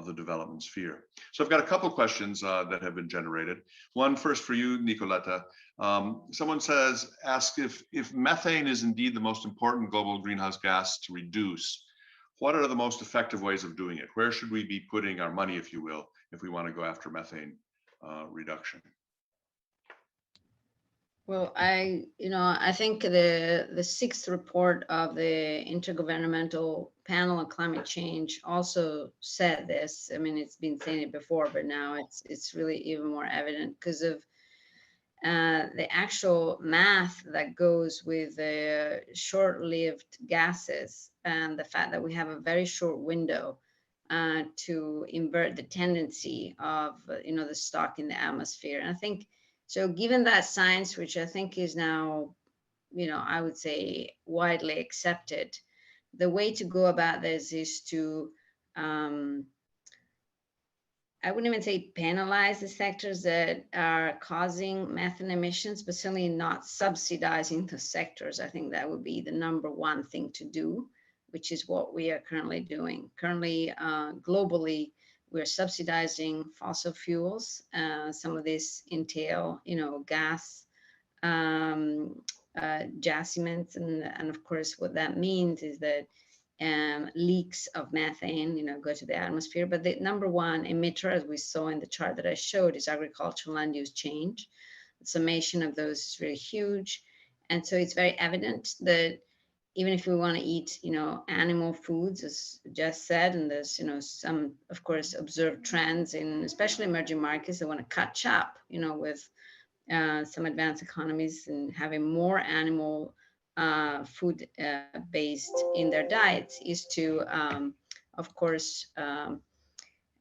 the development sphere. So I've got a couple questions that have been generated. One first for you, Nicoletta. Someone asks if methane is indeed the most important global greenhouse gas to reduce, what are the most effective ways of doing it? Where should we be putting our money, if you will, if we want to go after methane reduction? Well, I think the sixth report of the Intergovernmental Panel on Climate Change also said this. I mean, it's been saying it before, but now it's really even more evident because of the actual math that goes with the short-lived gases and the fact that we have a very short window to invert the tendency of the stock in the atmosphere. And I think so, given that science, which I think is now, I would say widely accepted, the way to go about this is to, I wouldn't even say penalize the sectors that are causing methane emissions, but certainly not subsidizing the sectors. I think that would be the number one thing to do, which is what we are currently doing. Currently, globally, we're subsidizing fossil fuels. Some of this entail, gas, jasciments, and of course, what that means is that leaks of methane, go to the atmosphere. But the number one emitter, as we saw in the chart that I showed, is agricultural land use change. The summation of those is really huge, and so it's very evident that even if we want to eat, animal foods, as Jess said, and there's, some, of course, observed trends in especially emerging markets that want to catch up, with some advanced economies and having more animal food based in their diets, is to, of course,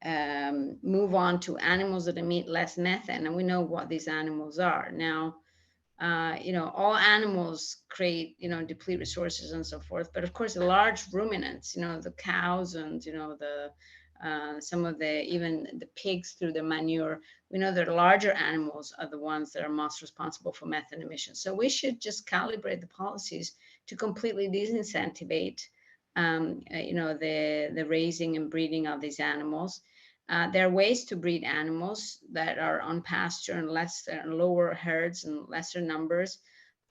move on to animals that emit less methane. And we know what these animals are. Now, all animals create, deplete resources and so forth. But of course, the large ruminants, the cows and, some of even the pigs through the manure, we know that larger animals are the ones that are most responsible for methane emissions. So we should just calibrate the policies to completely disincentivate, the raising and breeding of these animals. There are ways to breed animals that are on pasture and lower herds and lesser numbers,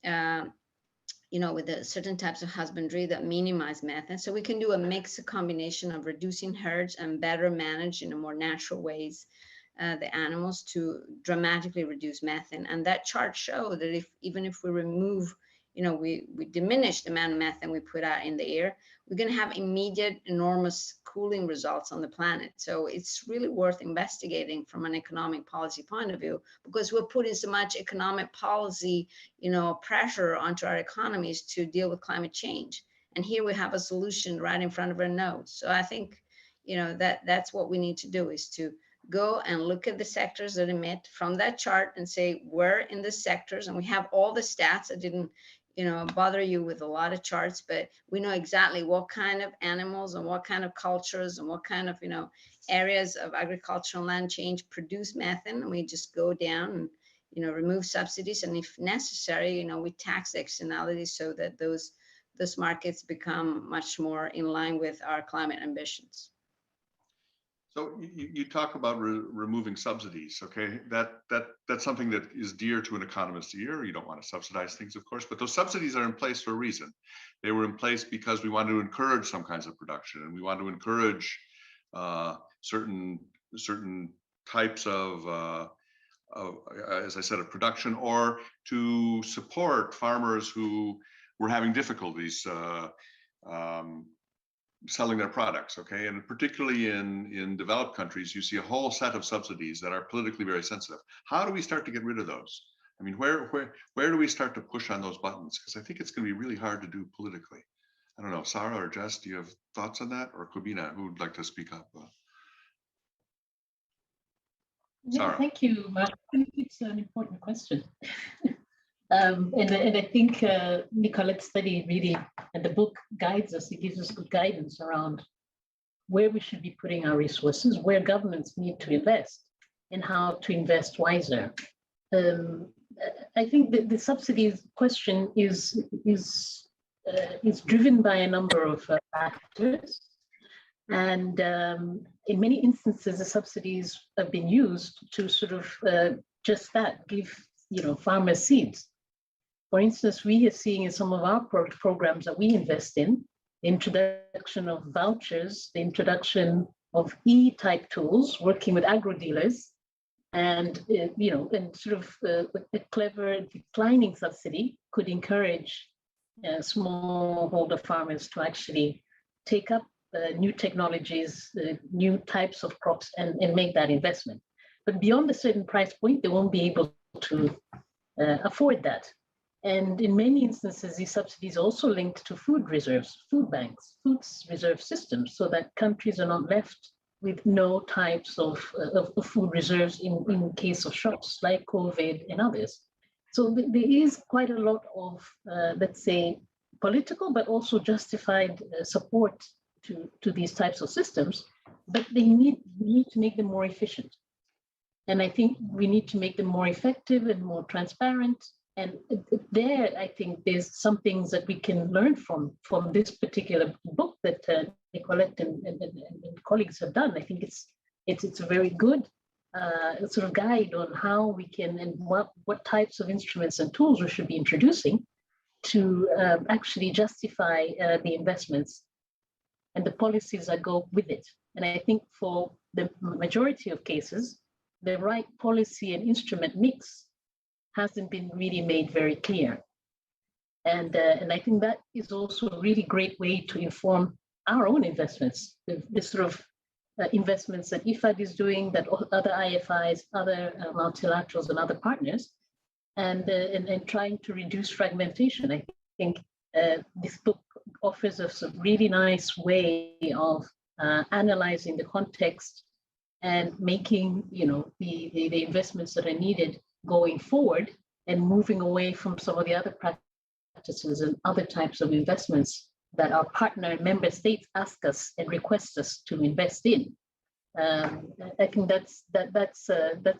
with certain types of husbandry that minimize methane. So we can do a combination of reducing herds and better manage in a more natural ways the animals to dramatically reduce methane. And that chart showed that even if we remove, we diminish the amount of methane we put out in the air, we're going to have immediate, enormous cooling results on the planet. So it's really worth investigating from an economic policy point of view, because we're putting so much economic policy, pressure onto our economies to deal with climate change. And here we have a solution right in front of our nose. So I think, that's what we need to do, is to go and look at the sectors that emit from that chart and say, where in the sectors, and we have all the stats. I didn't, bother you with a lot of charts, but we know exactly what kind of animals and what kind of cultures and what kind of, areas of agricultural land change produce methane. And we just go down and, remove subsidies. And if necessary, we tax the externalities so that those markets become much more in line with our climate ambitions. So you talk about removing subsidies, okay? That's something that is dear to an economist's ear. You don't want to subsidize things, of course, but those subsidies are in place for a reason. They were in place because we wanted to encourage some kinds of production, and we want to encourage certain types of, as I said, of production, or to support farmers who were having difficulties selling their products, okay? And particularly in developed countries, you see a whole set of subsidies that are politically very sensitive. How do we start to get rid of those? I mean, where do we start to push on those buttons? Because I think it's going to be really hard to do politically. I don't know, Sarah or Jess, do you have thoughts on that? Or Kubina, who would like to speak up? Yeah, thank you, Mark. I think it's an important question. And I think Nicoletta's study really, and the book guides us, it gives us good guidance around where we should be putting our resources, where governments need to invest, and how to invest wiser. I think that the subsidies question is driven by a number of factors. And in many instances, the subsidies have been used to sort of just that, give farmers seeds. For instance, we are seeing in some of our programs that we invest in, the introduction of vouchers, the introduction of E-type tools, working with agro-dealers, and and sort of a clever declining subsidy could encourage smallholder farmers to actually take up new technologies, new types of crops, and make that investment. But beyond a certain price point, they won't be able to afford that. And in many instances, these subsidies also linked to food reserves, food banks, food reserve systems, so that countries are not left with no types of food reserves in case of shocks like COVID and others. So there is quite a lot of, let's say, political, but also justified support to these types of systems, but we need to make them more efficient. And I think we need to make them more effective and more transparent. And there, I think there's some things that we can learn from this particular book that Nicolette and colleagues have done. I think it's a very good sort of guide on how we can and what types of instruments and tools we should be introducing to actually justify the investments and the policies that go with it. And I think for the majority of cases, the right policy and instrument mix hasn't been really made very clear. And I think that is also a really great way to inform our own investments, the sort of investments that IFAD is doing, that other IFIs, other multilaterals and other partners, and trying to reduce fragmentation. I think this book offers us a really nice way of analyzing the context and making the investments that are needed going forward, and moving away from some of the other practices and other types of investments that our partner member states ask us and request us to invest in. I think that's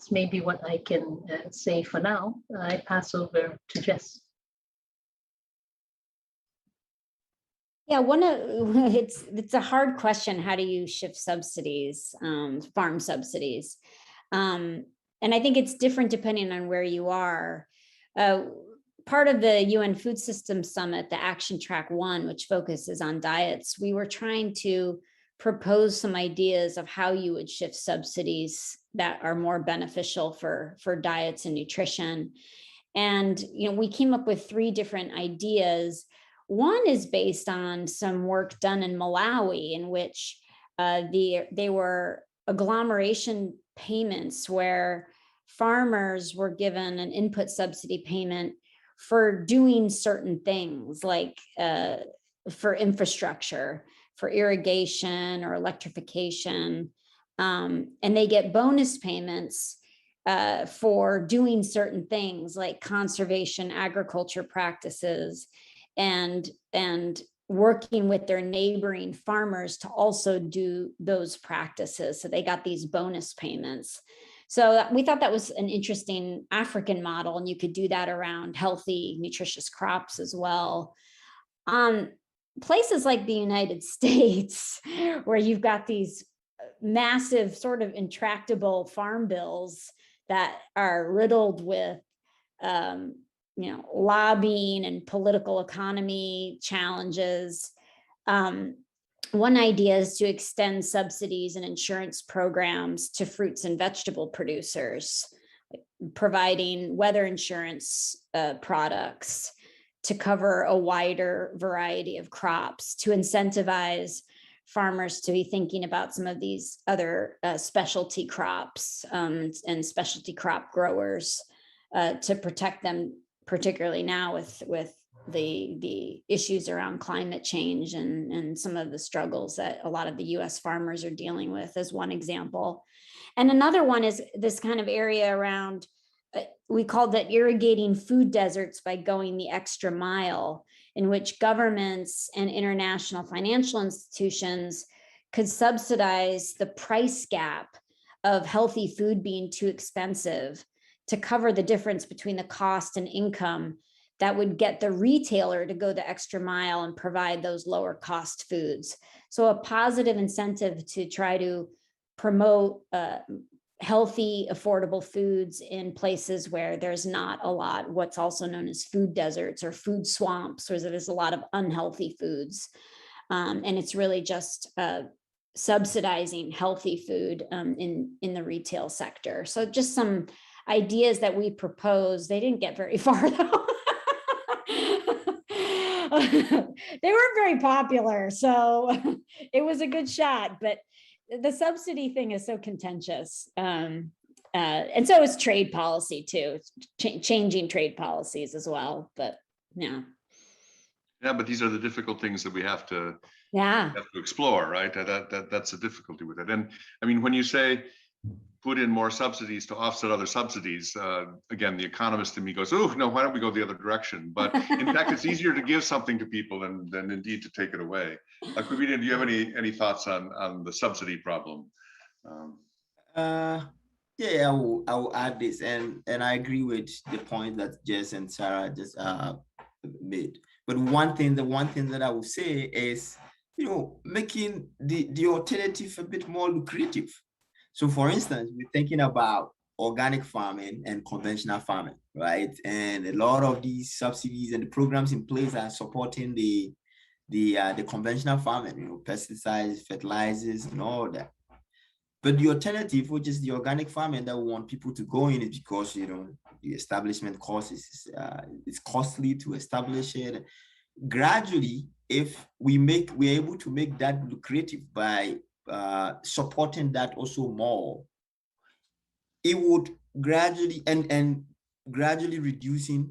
maybe what I can say for now. I pass over to Jess. Yeah, it's a hard question. How do you shift subsidies, farm subsidies? And I think it's different depending on where you are. Part of the UN Food Systems Summit, the Action Track 1, which focuses on diets, we were trying to propose some ideas of how you would shift subsidies that are more beneficial for diets and nutrition. And, we came up with 3 different ideas. One is based on some work done in Malawi, in which they were agglomeration payments where farmers were given an input subsidy payment for doing certain things, like for infrastructure, for irrigation or electrification. And they get bonus payments for doing certain things like conservation agriculture practices and working with their neighboring farmers to also do those practices. So they got these bonus payments. So we thought that was an interesting African model, and you could do that around healthy, nutritious crops as well. Places like the United States, where you've got these massive sort of intractable farm bills that are riddled with lobbying and political economy challenges. One idea is to extend subsidies and insurance programs to fruits and vegetable producers, providing weather insurance products to cover a wider variety of crops, to incentivize farmers to be thinking about some of these other specialty crops and specialty crop growers to protect them, particularly now with the issues around climate change and some of the struggles that a lot of the US farmers are dealing with, as one example. And another one is this kind of area around, we called it irrigating food deserts by going the extra mile, in which governments and international financial institutions could subsidize the price gap of healthy food being too expensive to cover the difference between the cost and income that would get the retailer to go the extra mile and provide those lower cost foods. So a positive incentive to try to promote healthy, affordable foods in places where there's not a lot, what's also known as food deserts or food swamps, where there's a lot of unhealthy foods. And it's really just subsidizing healthy food in the retail sector. So just some ideas that we proposed. They didn't get very far though. They weren't very popular, so it was a good shot, but the subsidy thing is so contentious. And so is trade policy too, changing trade policies as well, but yeah. Yeah, but these are the difficult things that we have to explore, right? That's the difficulty with it. And I mean, when you say put in more subsidies to offset other subsidies, again, the economist in me goes, oh, no, why don't we go the other direction? But in fact, it's easier to give something to people than indeed to take it away. Kavita, do you have any thoughts on the subsidy problem? Yeah, I will add this, and I agree with the point that Jess and Sarah just made. But the one thing that I will say is, making the alternative a bit more lucrative. So for instance, we're thinking about organic farming and conventional farming, right? And a lot of these subsidies and the programs in place are supporting the conventional farming, pesticides, fertilizers, and all that. But the alternative, which is the organic farming that we want people to go in, is because, the establishment cost is costly to establish it. Gradually, if we're able to make that lucrative by supporting that also more, it would gradually and gradually reducing,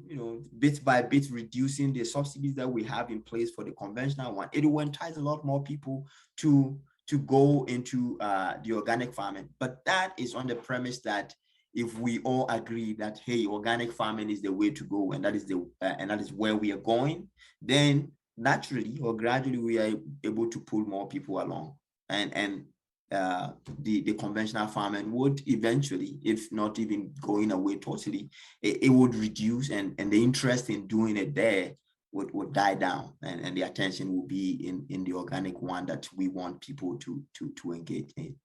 bit by bit reducing the subsidies that we have in place for the conventional one. It will entice a lot more people to go into the organic farming. But that is on the premise that if we all agree that, hey, organic farming is the way to go, and that is where we are going, then naturally or gradually we are able to pull more people along, and the conventional farming would eventually, if not even going away totally, it would reduce, and the interest in doing it there would die down, and the attention will be in the organic one that we want people to engage in.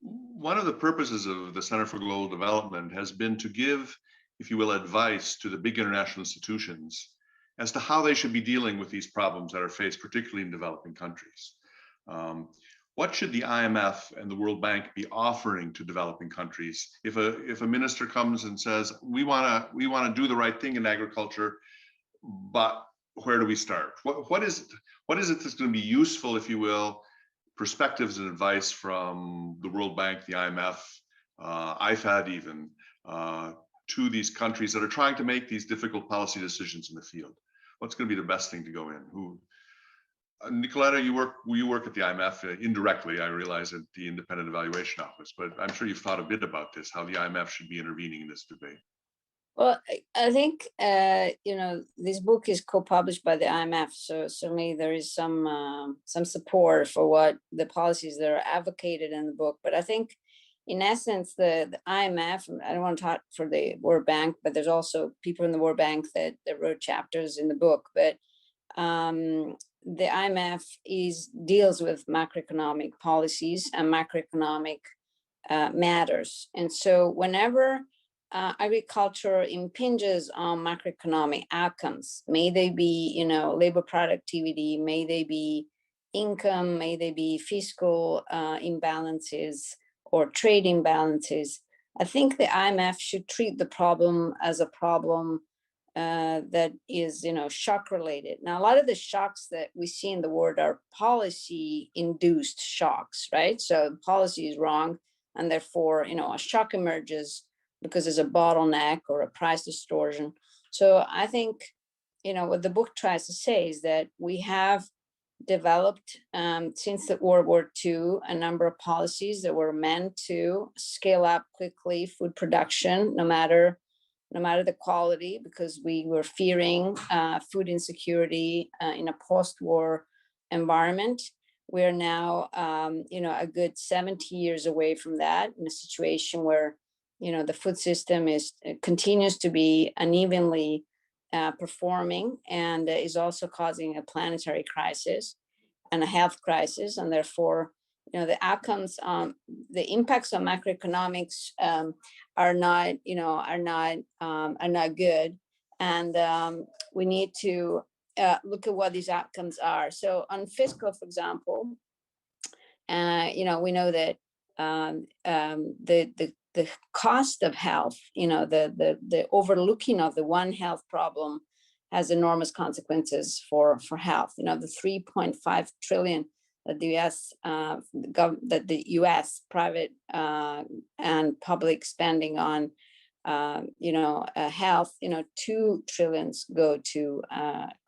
One of the purposes of the Center for Global Development has been to give, if you will, advice to the big international institutions as to how they should be dealing with these problems that are faced, particularly in developing countries. what should the IMF and the World Bank be offering to developing countries? If a minister comes and says, we want to do the right thing in agriculture, but where do we start? What is it that's going to be useful, if you will, perspectives and advice from the World Bank, the IMF, IFAD even, to these countries that are trying to make these difficult policy decisions in the field? What's going to be the best thing to go in? Nicoletta, you work at the IMF indirectly, I realize, at the Independent Evaluation Office, but I'm sure you've thought a bit about this, how the IMF should be intervening in this debate. Well, I think, this book is co-published by the IMF, so certainly there is some support for what the policies that are advocated in the book. But I think, in essence, the IMF, I don't want to talk for the World Bank, but there's also people in the World Bank that wrote chapters in the book. But the IMF deals with macroeconomic policies and macroeconomic matters. And so whenever agriculture impinges on macroeconomic outcomes, may they be, labor productivity, may they be income, may they be fiscal imbalances or trade imbalances, I think the IMF should treat the problem as a problem that is, shock related. Now, a lot of the shocks that we see in the world are policy induced shocks, right? So policy is wrong, and therefore, a shock emerges because there's a bottleneck or a price distortion. So I think, what the book tries to say is that we have developed since the World War II a number of policies that were meant to scale up quickly food production, no matter the quality, because we were fearing food insecurity in a post-war environment. We're now, a good 70 years away from that, in a situation where, the food system continues to be unevenly performing, and is also causing a planetary crisis and a health crisis, and therefore, the outcomes, the impacts on macroeconomics are not good, and we need to look at what these outcomes are. So on fiscal, for example, we know that the cost of health, the overlooking of the one health problem has enormous consequences for health. The 3.5 trillion that the U.S. private and public spending on health, 2 trillions go to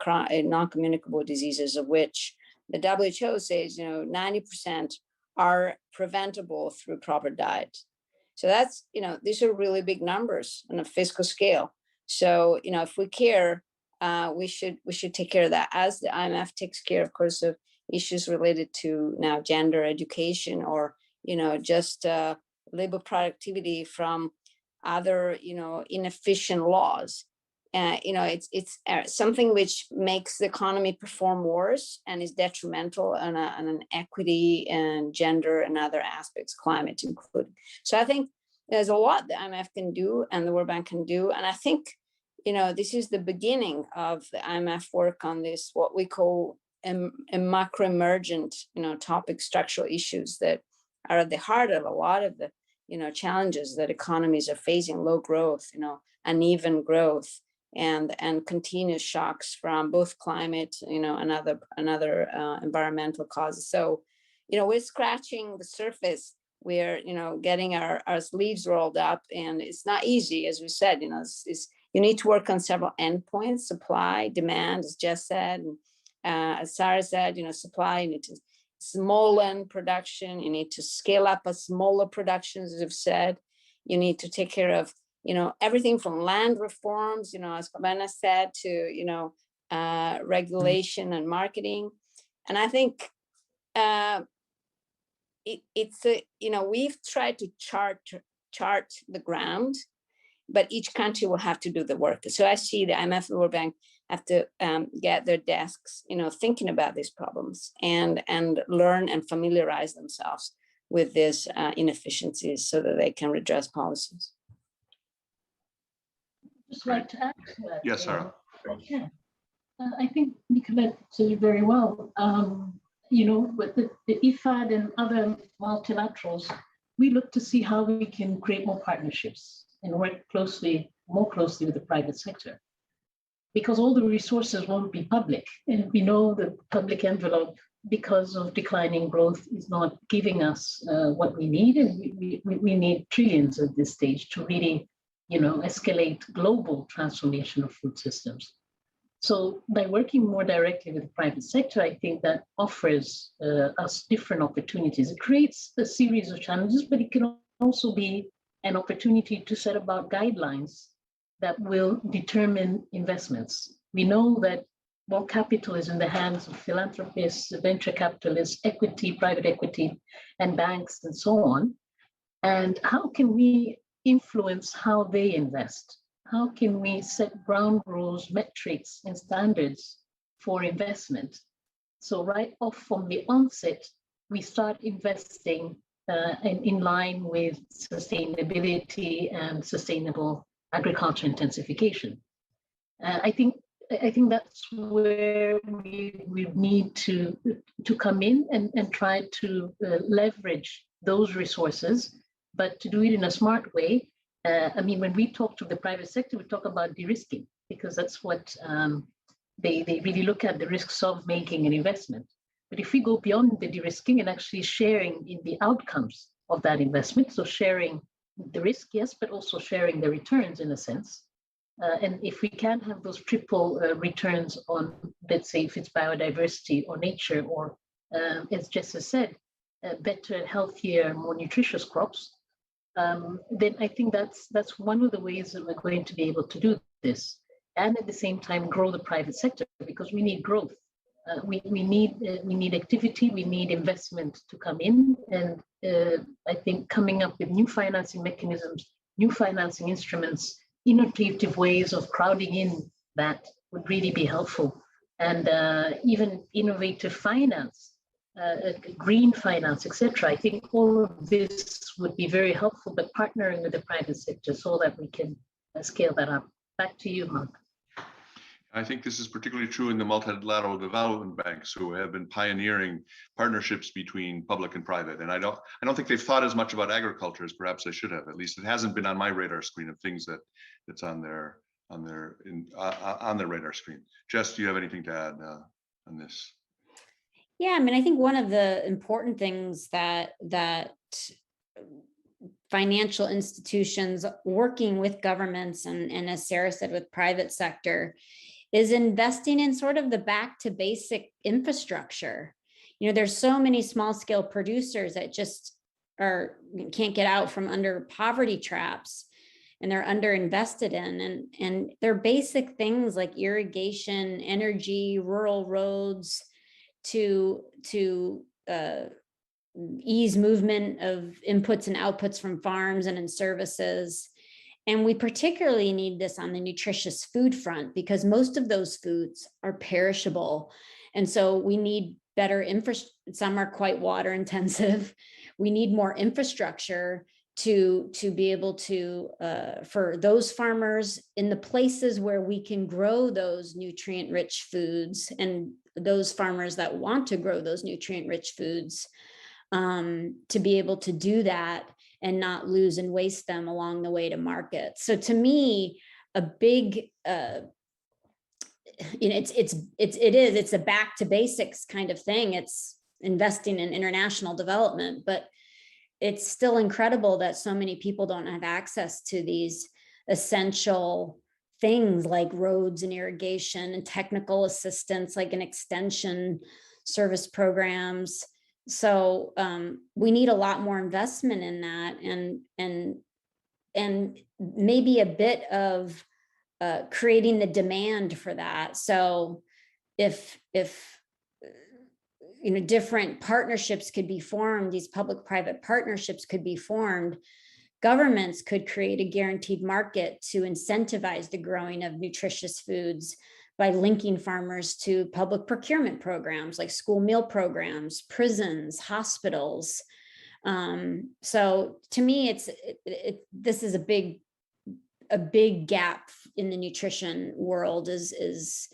non-communicable diseases, of which the WHO says 90% are preventable through proper diet. So that's, these are really big numbers on a fiscal scale. So, if we care, we should take care of that, as the IMF takes care, of course, of issues related to now gender education, or, just labor productivity from other, inefficient laws. It's something which makes the economy perform worse and is detrimental on an equity and gender and other aspects, climate included. So I think there's a lot the IMF can do and the World Bank can do. And I think, this is the beginning of the IMF work on this, what we call a macro emergent, topic, structural issues that are at the heart of a lot of the, challenges that economies are facing: low growth, uneven growth, and continuous shocks from both climate, and other environmental causes. So, we're scratching the surface. We're, getting our sleeves rolled up, and it's not easy, as we said. You need to work on several endpoints: supply, demand, as Jess said, and as Sarah said, supply. You need to smallen production. You need to scale up a smaller productions, as I've said. You need to take care of everything from land reforms, as Comena said, to, regulation and marketing. And I think we've tried to chart the ground, but each country will have to do the work. So I see the IMF and World Bank have to get their desks, thinking about these problems and learn and familiarize themselves with these inefficiencies so that they can redress policies. Just like to add to that. Yes, Sarah. I think Nicoletta said it very well. with the IFAD and other multilaterals, we look to see how we can create more partnerships and work more closely with the private sector, because all the resources won't be public. And we know the public envelope, because of declining growth, is not giving us what we need. And we need trillions at this stage to really, escalate global transformation of food systems. So by working more directly with the private sector, I think that offers us different opportunities. It creates a series of challenges, but it can also be an opportunity to set about guidelines that will determine investments. We know that more capital is in the hands of philanthropists, venture capitalists, private equity, and banks, and so on. And how can we influence how they invest? How can we set ground rules, metrics, and standards for investment? So right off from the onset, we start investing in line with sustainability and sustainable agriculture intensification. I think that's where we need to come in and try to leverage those resources, but to do it in a smart way. When we talk to the private sector, we talk about de-risking, because that's what they really look at, the risks of making an investment. But if we go beyond the de-risking and actually sharing in the outcomes of that investment, so sharing the risk, yes, but also sharing the returns in a sense. And if we can have those triple returns on, let's say, if it's biodiversity or nature, or as Jess has said, better, healthier, more nutritious crops, then I think that's one of the ways that we're going to be able to do this, and at the same time grow the private sector, because we need growth. We need activity, we need investment to come in, and I think coming up with new financing mechanisms, new financing instruments, innovative ways of crowding in that would really be helpful. And even innovative finance, green finance, etc. I think all of this would be very helpful, but partnering with the private sector so that we can scale that up. Back to you, Mark. I think this is particularly true in the multilateral development banks, who have been pioneering partnerships between public and private. And I don't think they've thought as much about agriculture as perhaps they should have. At least it hasn't been on my radar screen of things that's on their radar screen. Jess, do you have anything to add on this? Yeah, I think one of the important things that financial institutions working with governments and as Sarah said, with private sector, is investing in sort of the back to basic infrastructure. There's so many small scale producers that just can't get out from under poverty traps, and they're underinvested in, and they're basic things like irrigation, energy, rural roads, to ease movement of inputs and outputs from farms and in services. And we particularly need this on the nutritious food front, because most of those foods are perishable. And so we need better infrastructure. Some are quite water intensive. We need more infrastructure to be able to, for those farmers in the places where we can grow those nutrient rich foods, and those farmers that want to grow those nutrient rich foods, to be able to do that and not lose and waste them along the way to market. So to me, a big, it's a back to basics kind of thing. It's investing in international development, but it's still incredible that so many people don't have access to these essential things like roads and irrigation and technical assistance, like an extension service programs. So we need a lot more investment in that, and maybe a bit of creating the demand for that. So if different partnerships could be formed, these public-private partnerships could be formed, governments could create a guaranteed market to incentivize the growing of nutritious foods by linking farmers to public procurement programs like school meal programs, prisons, hospitals. So to me, this is a big gap in the nutrition world, is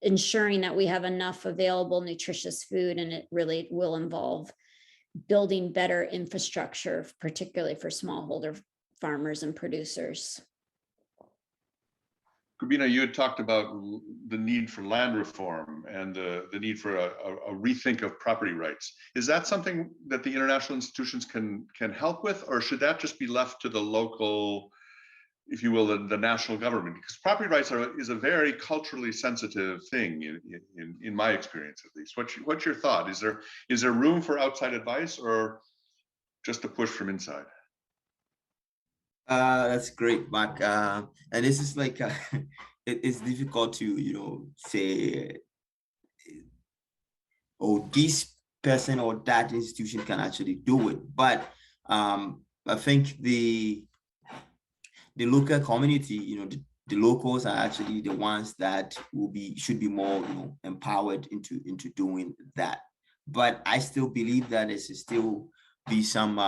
ensuring that we have enough available nutritious food, and it really will involve building better infrastructure, particularly for smallholder farmers and producers. Kubina, you had talked about the need for land reform and the need for a rethink of property rights. Is that something that the international institutions can help with, or should that just be left to the local, if you will, the national government? Because property rights is a very culturally sensitive thing in my experience, at least. What's your thought? Is there room for outside advice, or just a push from inside? That's great, Mark. And this is like, it's difficult to, say, oh, this person or that institution can actually do it. But I think the local community, the locals are actually the ones that should be more, empowered into doing that. But I still believe that there should still be some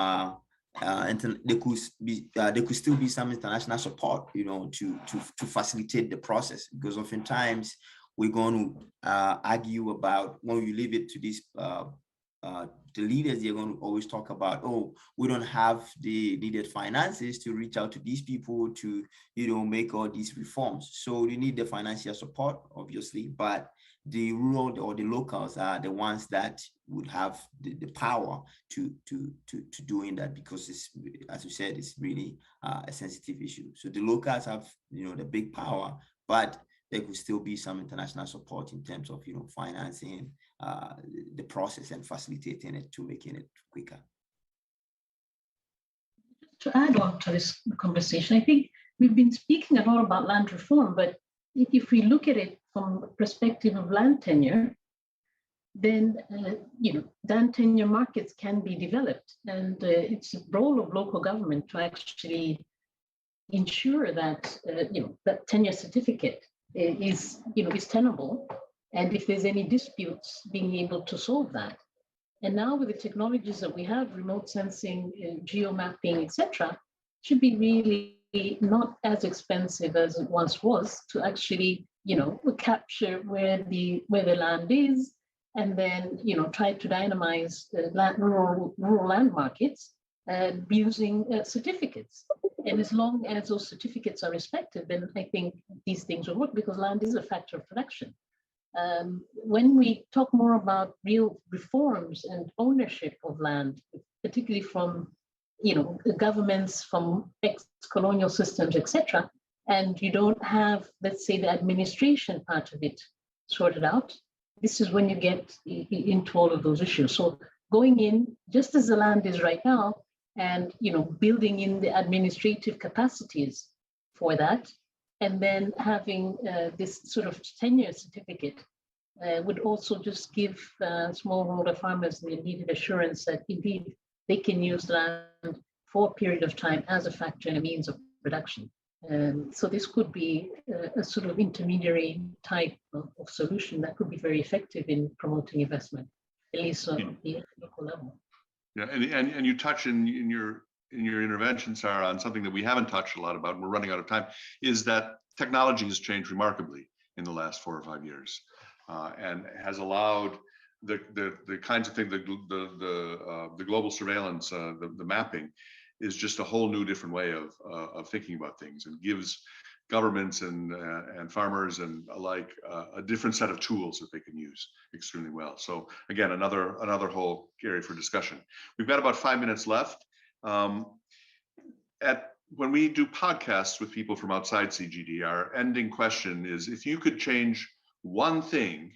there could still be some international support, to facilitate the process, because oftentimes we're going to argue about, when you leave it to these the leaders, they're going to always talk about, oh, we don't have the needed finances to reach out to these people to, make all these reforms. So you need the financial support, obviously, but the rural or the locals are the ones that would have the power to doing that, because it's, as you said, it's really a sensitive issue. So the locals have, the big power, but there could still be some international support in terms of, financing the process and facilitating it to making it quicker. To add on to this conversation, I think we've been speaking a lot about land reform, but if we look at it from the perspective of land tenure, then land tenure markets can be developed, and it's the role of local government to actually ensure that that tenure certificate is tenable, and if there's any disputes, being able to solve that. And now with the technologies that we have, remote sensing, geomapping, etc., should be really not as expensive as it once was to actually capture where the land is, and then try to dynamize rural land markets using certificates. And as long as those certificates are respected, then I think these things will work, because land is a factor of production. When we talk more about real reforms and ownership of land, particularly from governments from ex-colonial systems, etc., and you don't have, let's say, the administration part of it sorted out, this is when you get into all of those issues. So going in, just as the land is right now, and building in the administrative capacities for that, and then having this sort of tenure certificate would also just give smallholder farmers the needed assurance that indeed they can use land for a period of time as a factor and a means of production. So this could be a sort of intermediary type of solution that could be very effective in promoting investment, at least on the local level. Yeah, and you touch in your intervention, Sarah, on something that we haven't touched a lot about, and we're running out of time, is that technology has changed remarkably in the last 4 or 5 years, and has allowed the kinds of things, the global surveillance, the mapping, is just a whole new different way of thinking about things, and gives governments and farmers and alike a different set of tools that they can use extremely well. So again, another whole area for discussion. We've got about 5 minutes left. When we do podcasts with people from outside CGD, our ending question is, if you could change one thing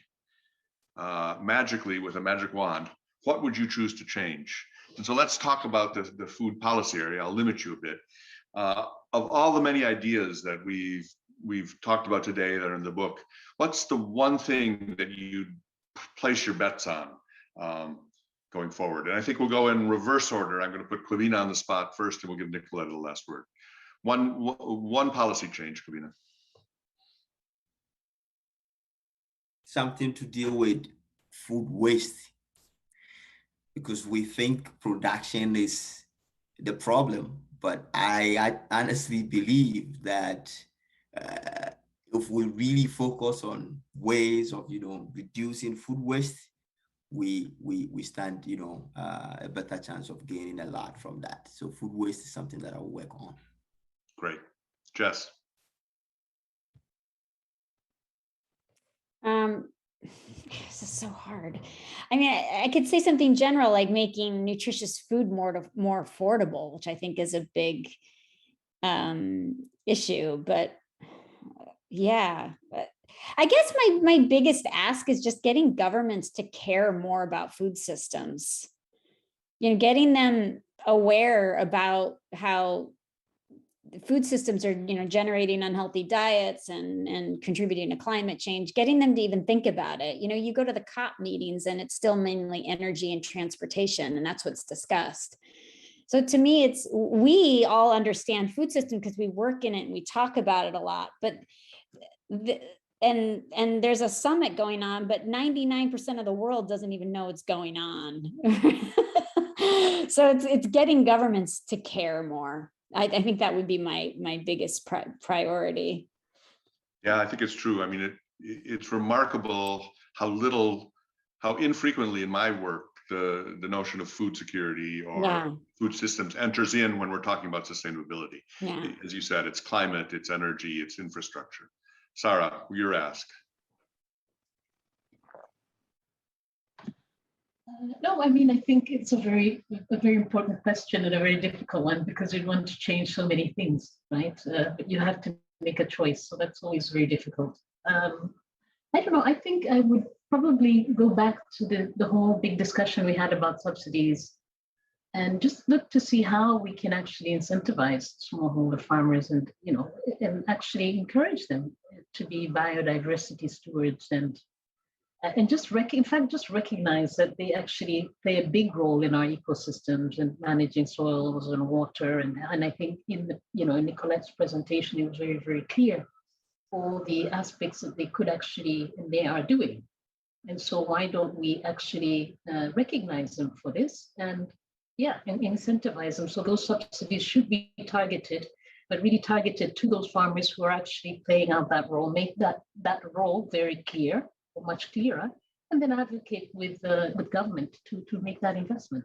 magically with a magic wand, what would you choose to change? And so let's talk about the food policy area. I'll limit you a bit. Of all the many ideas that we've talked about today that are in the book, what's the one thing that you'd place your bets on going forward? And I think we'll go in reverse order. I'm going to put Kubina on the spot first, and we'll give Nicoletta the last word. One policy change, Kubina. Something to deal with food waste, because we think production is the problem, but I honestly believe that if we really focus on ways of, reducing food waste, we stand, a better chance of gaining a lot from that. So food waste is something that I'll work on. Great. Jess. This is so hard. I mean, I could say something general like making nutritious food more affordable, which I think is a big issue. But yeah, I guess my biggest ask is just getting governments to care more about food systems. Getting them aware about how food systems are, generating unhealthy diets and contributing to climate change, getting them to even think about it. You go to the COP meetings and it's still mainly energy and transportation, and that's what's discussed. So to me, we all understand food system because we work in it and we talk about it a lot, but and there's a summit going on, but 99% of the world doesn't even know what's going on. So it's getting governments to care more. I think that would be my biggest priority. Yeah, I think it's true. I mean, it's remarkable how infrequently in my work the notion of food security or food systems enters in when we're talking about sustainability. Yeah. As you said, it's climate, it's energy, it's infrastructure. Sarah, your ask. No, I mean, I think it's a very important question and a very difficult one because we want to change so many things, right? But you have to make a choice, so that's always very difficult. I don't know. I think I would probably go back to the whole big discussion we had about subsidies, and just look to see how we can actually incentivize smallholder farmers and actually encourage them to be biodiversity stewards and just recognize that they actually play a big role in our ecosystems and managing soils and water. And I think in Nicoletta's presentation, it was very, very clear all the aspects that they could actually, and they are doing. And so why don't we actually recognize them for this and incentivize them? So those subsidies should be targeted, but really targeted to those farmers who are actually playing out that role, make that role very clear, or much clearer, and then advocate with government to make that investment.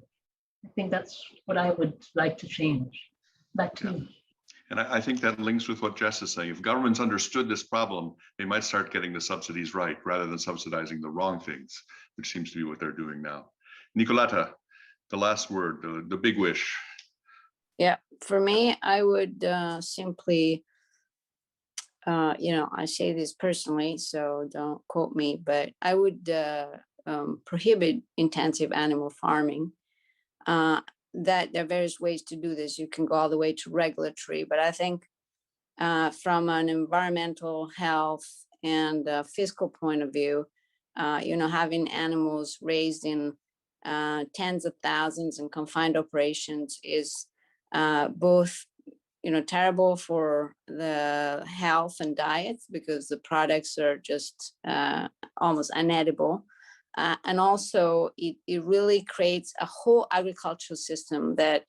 I think that's what I would like to change. Back to you. And I think that links with what Jess is saying. If governments understood this problem, they might start getting the subsidies right rather than subsidizing the wrong things, which seems to be what they're doing now. Nicoletta, the last word, the big wish. Yeah, for me, I would simply, I say this personally, so don't quote me, but I would prohibit intensive animal farming. That there are various ways to do this. You can go all the way to regulatory, but I think from an environmental, health, and fiscal point of view, having animals raised in tens of thousands in confined operations is both terrible for the health and diets because the products are just almost unedible. And also it really creates a whole agricultural system that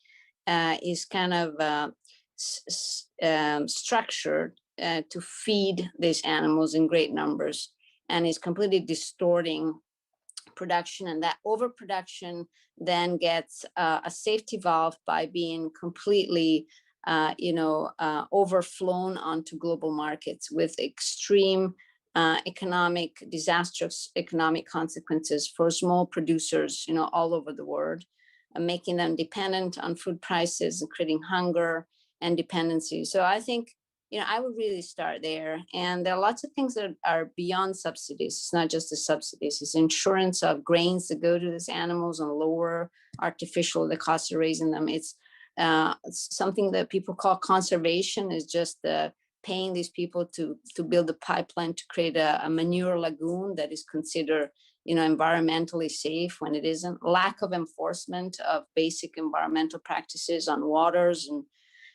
is kind of structured to feed these animals in great numbers, and is completely distorting production, and that overproduction then gets a safety valve by being completely overflown onto global markets with extreme disastrous economic consequences for small producers, all over the world, making them dependent on food prices and creating hunger and dependency. So I think, I would really start there. And there are lots of things that are beyond subsidies. It's not just the subsidies, it's insurance of grains that go to these animals and lower artificial the cost of raising them. It's something that people call conservation, is just paying these people to build a pipeline to create a manure lagoon that is considered environmentally safe when it isn't. Lack of enforcement of basic environmental practices on waters. And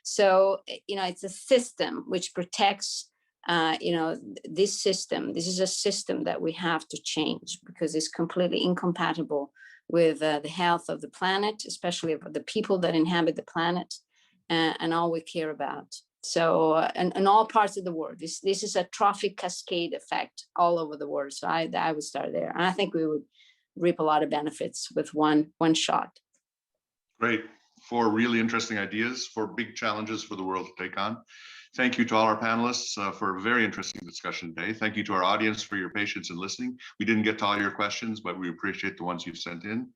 so it's a system which protects this system. This is a system that we have to change because it's completely incompatible with the health of the planet, especially of the people that inhabit the planet, and all we care about. So in all parts of the world, this is a trophic cascade effect all over the world. So I would start there, and I think we would reap a lot of benefits with one shot. Great. 4 really interesting ideas, 4 big challenges for the world to take on. Thank you to all our panelists for a very interesting discussion today. Thank you to our audience for your patience in listening. We didn't get to all your questions, but we appreciate the ones you've sent in.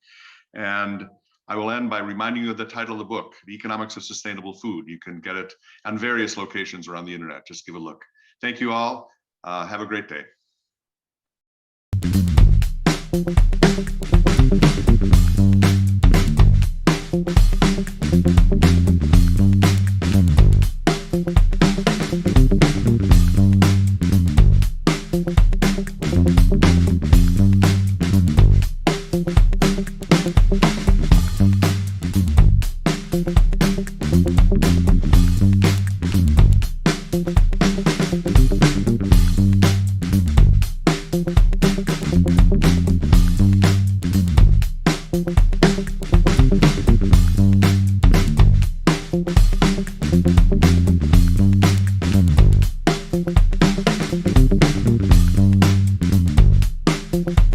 And I will end by reminding you of the title of the book, The Economics of Sustainable Food. You can get it on various locations around the internet. Just give a look. Thank you all. Have a great day. Thank you.